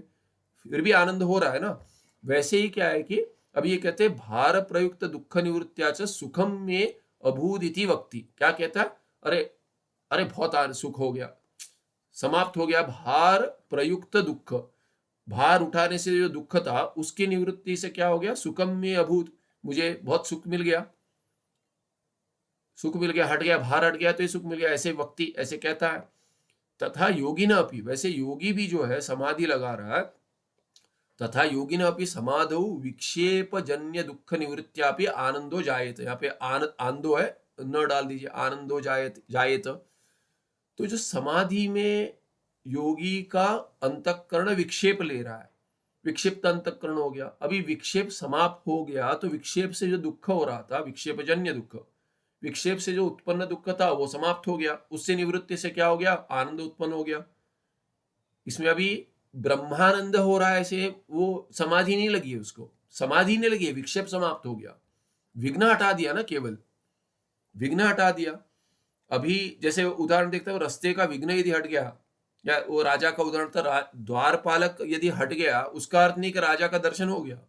फिर भी आनंद हो रहा है ना। वैसे ही क्या है कि अभी ये कहते हैं भार प्रयुक्त दुख निवृत्त्याच सुखम में अभूदिति वक्ति, क्या कहता है, अरे बहुत सुख हो गया, समाप्त हो गया, भार प्रयुक्त दुख, भार उठाने से जो दुख था उसकी निवृत्ति से क्या हो गया, सुखम में अभूत, मुझे बहुत सुख मिल गया, सुख मिल गया, हट गया, भार हट गया तो ये सुख मिल गया, ऐसे वक्ति ऐसे कहता है। तथा योगी न अपी, वैसे योगी भी जो है समाधि लगा रहा है, तथा योगी न अपी समाधौ विक्षेप जन्य दुख निवृत्त्यापि आनंदो जायेत, यहाँ पे आनंदो है, न डाल दीजिए, आनंदो जायेत। तो जो समाधि में योगी का अंतःकरण विक्षेप ले रहा है, विक्षिप्त अंतःकरण हो गया, अभी विक्षेप समाप्त हो गया तो विक्षेप से जो दुख हो रहा था, विक्षेप जन्य दुख, विक्षेप से जो उत्पन्न दुख था वो समाप्त हो गया, उससे निवृत्ति से क्या हो गया, आनंद उत्पन्न हो गया। इसमें अभी ब्रह्मानंद हो रहा है, ऐसे वो समाधि नहीं लगी है, उसको समाधि नहीं लगी है, विक्षेप समाप्त हो गया, विघ्न हटा दिया ना केवल, विघ्न हटा दिया। अभी जैसे उदाहरण देखते हो, रास्ते का विघ्न यदि हट गया, या वो राजा का उदाहरण था, द्वारपालक यदि हट गया, उसका अर्थ नहीं कि राजा का दर्शन हो गया,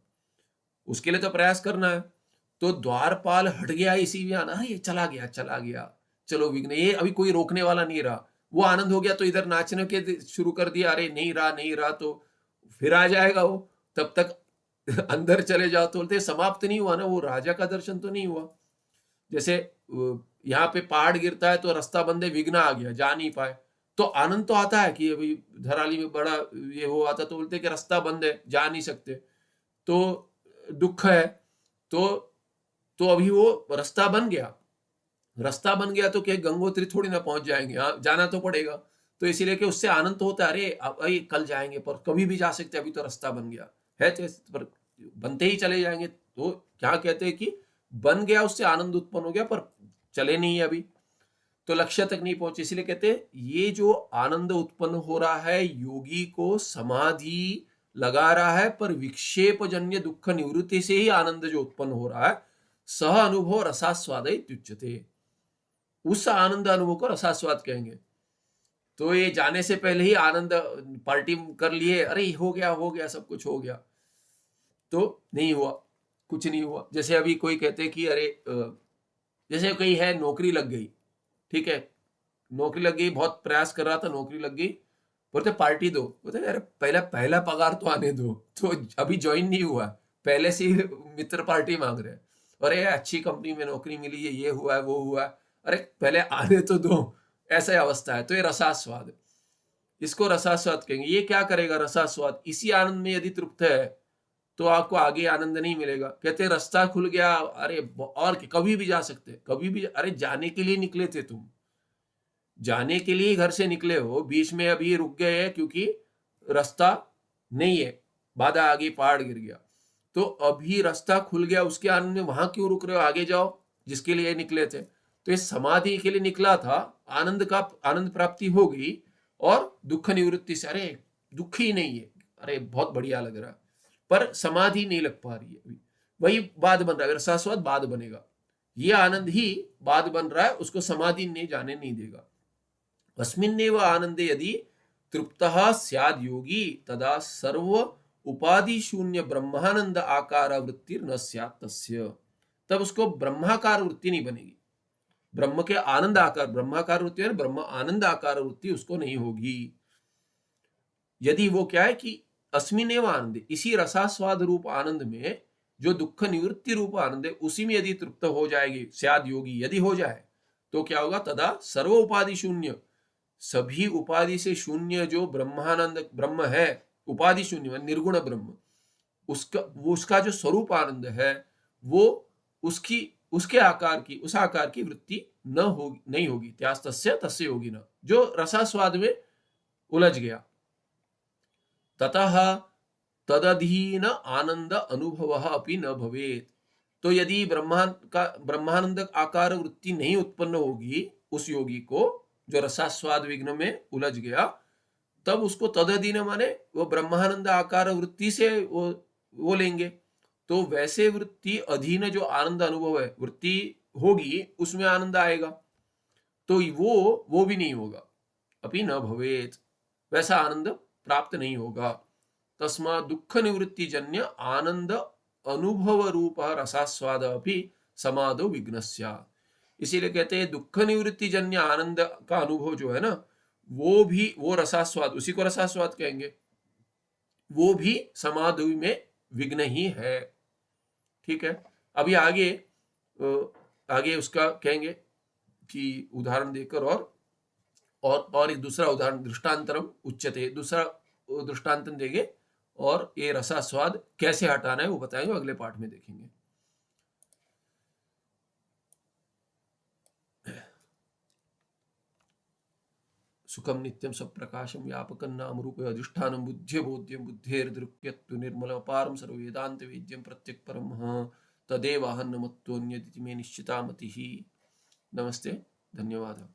उसके लिए तो प्रयास करना है। तो द्वारपाल हट गया इसी में आना, ये चला गया चला गया, चलो विघ्न, ये अभी कोई रोकने वाला नहीं रहा। वो आनंद हो गया तो इधर नाचने के शुरू कर दिया, अरे नहीं रहा नहीं रहा, तो फिर आ जाएगा वो। तब तक अंदर चले जाओ तो बोलते समाप्त नहीं हुआ ना, वो राजा का दर्शन तो नहीं हुआ। जैसे यहाँ पे पहाड़ गिरता है तो रास्ता बंद है, विघ्न आ गया, जा नहीं पाए, तो आनंद तो आता है कि अभी धराली में बड़ा ये हुआ था, तो बोलते कि रास्ता बंद है, जा नहीं सकते, तो दुख है। तो अभी वो रास्ता बन गया, रास्ता बन गया तो क्या गंगोत्री थोड़ी ना पहुंच जाएंगे, हाँ जाना तो पड़ेगा। तो इसीलिए कि उससे आनंद तो होता है, अरे अब अरे कल जाएंगे, पर कभी भी जा सकते, अभी तो रास्ता बन गया है, तो पर बनते ही चले जाएंगे। तो क्या कहते हैं कि बन गया, उससे आनंद उत्पन्न हो गया, पर चले नहीं अभी, तो लक्ष्य तक नहीं पहुंचे। इसलिए कहते हैं ये जो आनंद उत्पन्न हो रहा है, योगी को समाधि लगा रहा है, पर विक्षेप जन्य दुख निवृत्ति से ही आनंद जो उत्पन्न हो रहा है, सह अनुभव रसास्वाद इत्युच्यते, उस आनंद अनुभव को रसास्वाद कहेंगे। तो ये जाने से पहले ही आनंद पार्टी कर लिए, अरे हो गया सब कुछ हो गया, तो नहीं हुआ, कुछ नहीं हुआ। जैसे अभी कोई कहते हैं कि अरे जैसे कोई है, नौकरी लग गई, ठीक है, नौकरी लग गई, बहुत प्रयास कर रहा था, नौकरी लग गई, बोलते पार्टी दो, बोलते अरे पहला पहला पगार तो आने दो, तो अभी ज्वाइन नहीं हुआ, पहले से ही मित्र पार्टी मांग रहे हैं, अरे अच्छी कंपनी में नौकरी मिली है, ये हुआ है वो हुआ है, अरे पहले आने तो दो, ऐसा अवस्था है। तो ये रसास्वाद, इसको रसास्वाद कहेंगे। ये क्या करेगा रसास्वाद, इसी आनंद में यदि तृप्त है तो आपको आगे आनंद नहीं मिलेगा। कहते हैं रास्ता खुल गया, अरे और कभी भी जा सकते, कभी भी, अरे जाने के लिए निकले थे तुम, जाने के लिए घर से निकले हो, बीच में अभी रुक गए हैं क्योंकि रास्ता नहीं है, बाधा आ गई, पहाड़ गिर गया, तो अभी रास्ता खुल गया, उसके आनंद में वहां क्यों रुक रहे हो, आगे जाओ जिसके लिए निकले थे। तो इस समाधि के लिए निकला था, आनंद प्राप्ति हो गई, और दुख निवृत्ति से, अरे दुख ही नहीं है, अरे बहुत बढ़िया लग रहा है, पर समाधि नहीं लग पा रही है अभी, वही बाद बन रहा है, रसास्वाद बाद बनेगा, ये आनंद ही बाद बन रहा है, उसको समाधि नहीं जाने नहीं देगा। अस्मिन्नेव आनंदे यदि तृप्तः स्याद् योगी, तदा सर्व उपाधि शून्य ब्रह्मानंद आकार वृत्ति न स्यात् तस्य, तब उसको ब्रह्माकार वृत्ति नहीं बनेगी, ब्रह्म के आनंद आकार, ब्रह्माकार वृत्ति है, ब्रह्म आनंद आकार वृत्ति उसको नहीं होगी। यदि वो क्या है कि अस्मिन्नेव आनंद, इसी रसास्वाद रूप आनंद में जो दुख निवृत्ति रूप आनंद है, उसी में यदि तृप्त हो जाएगी, स्याद् योगी यदि हो जाए, तो क्या होगा, तदा सर्व उपाधि शून्य, सभी उपाधि से शून्य जो ब्रह्मानंद ब्रह्म है, उपाधि शून्य निर्गुण ब्रह्म, उसका जो स्वरूप आनंद है, वो उसके आकार की, उस आकार की वृत्ति न होगी, नहीं होगी, त्यास्तस्य तस्य होगी न, जो रसास्वाद में उलझ गया। ततः तदधीन आनंद अनुभव अपि न भवेत, तो यदि ब्रह्मानंद आकार वृत्ति नहीं उत्पन्न होगी उस योगी को, जो रसास्वाद विघ्न में उलझ गया, तब उसको तदधीन माने वो ब्रह्मानंद आकार वृत्ति से वो लेंगे, तो वैसे वृत्ति अधीन जो आनंद अनुभव है, वृत्ति होगी उसमें आनंद आएगा, तो वो भी नहीं होगा, अपि न भवेत, वैसा आनंद प्राप्त नहीं होगा। तस्मा दुख निवृत्ति जन्य आनंद अनुभव रूप रसास्वाद अपि समाधो विघ्नस्या, इसीलिए कहते हैं दुख निवृत्ति जन्य आनंद का अनुभव जो है ना, वो रसास्वाद, उसी को रसास्वाद कहेंगे, वो भी समाधि में विघ्न ही है। ठीक है, अभी आगे उसका कहेंगे कि उदाहरण देकर, और एक दूसरा उदाहरण, दृष्टांतरम उच्यते, दूसरा दृष्टांतन देंगे, और ये रसास्वाद कैसे हटाना है वो बताएंगे, अगले पाठ में देखेंगे। सुखम नित्यम सप्रकाशम व्यापकं नाम रूप अधिष्ठानं बुद्ध्य बोध्यं बुद्धेर्दृक्यत्व निर्मल अपारम सर्ववेदांत वेद्यं प्रत्यक् परम तदेवाहं नमत्वन्यदिति मे निश्चिता मतिः। नमस्ते, धन्यवाद।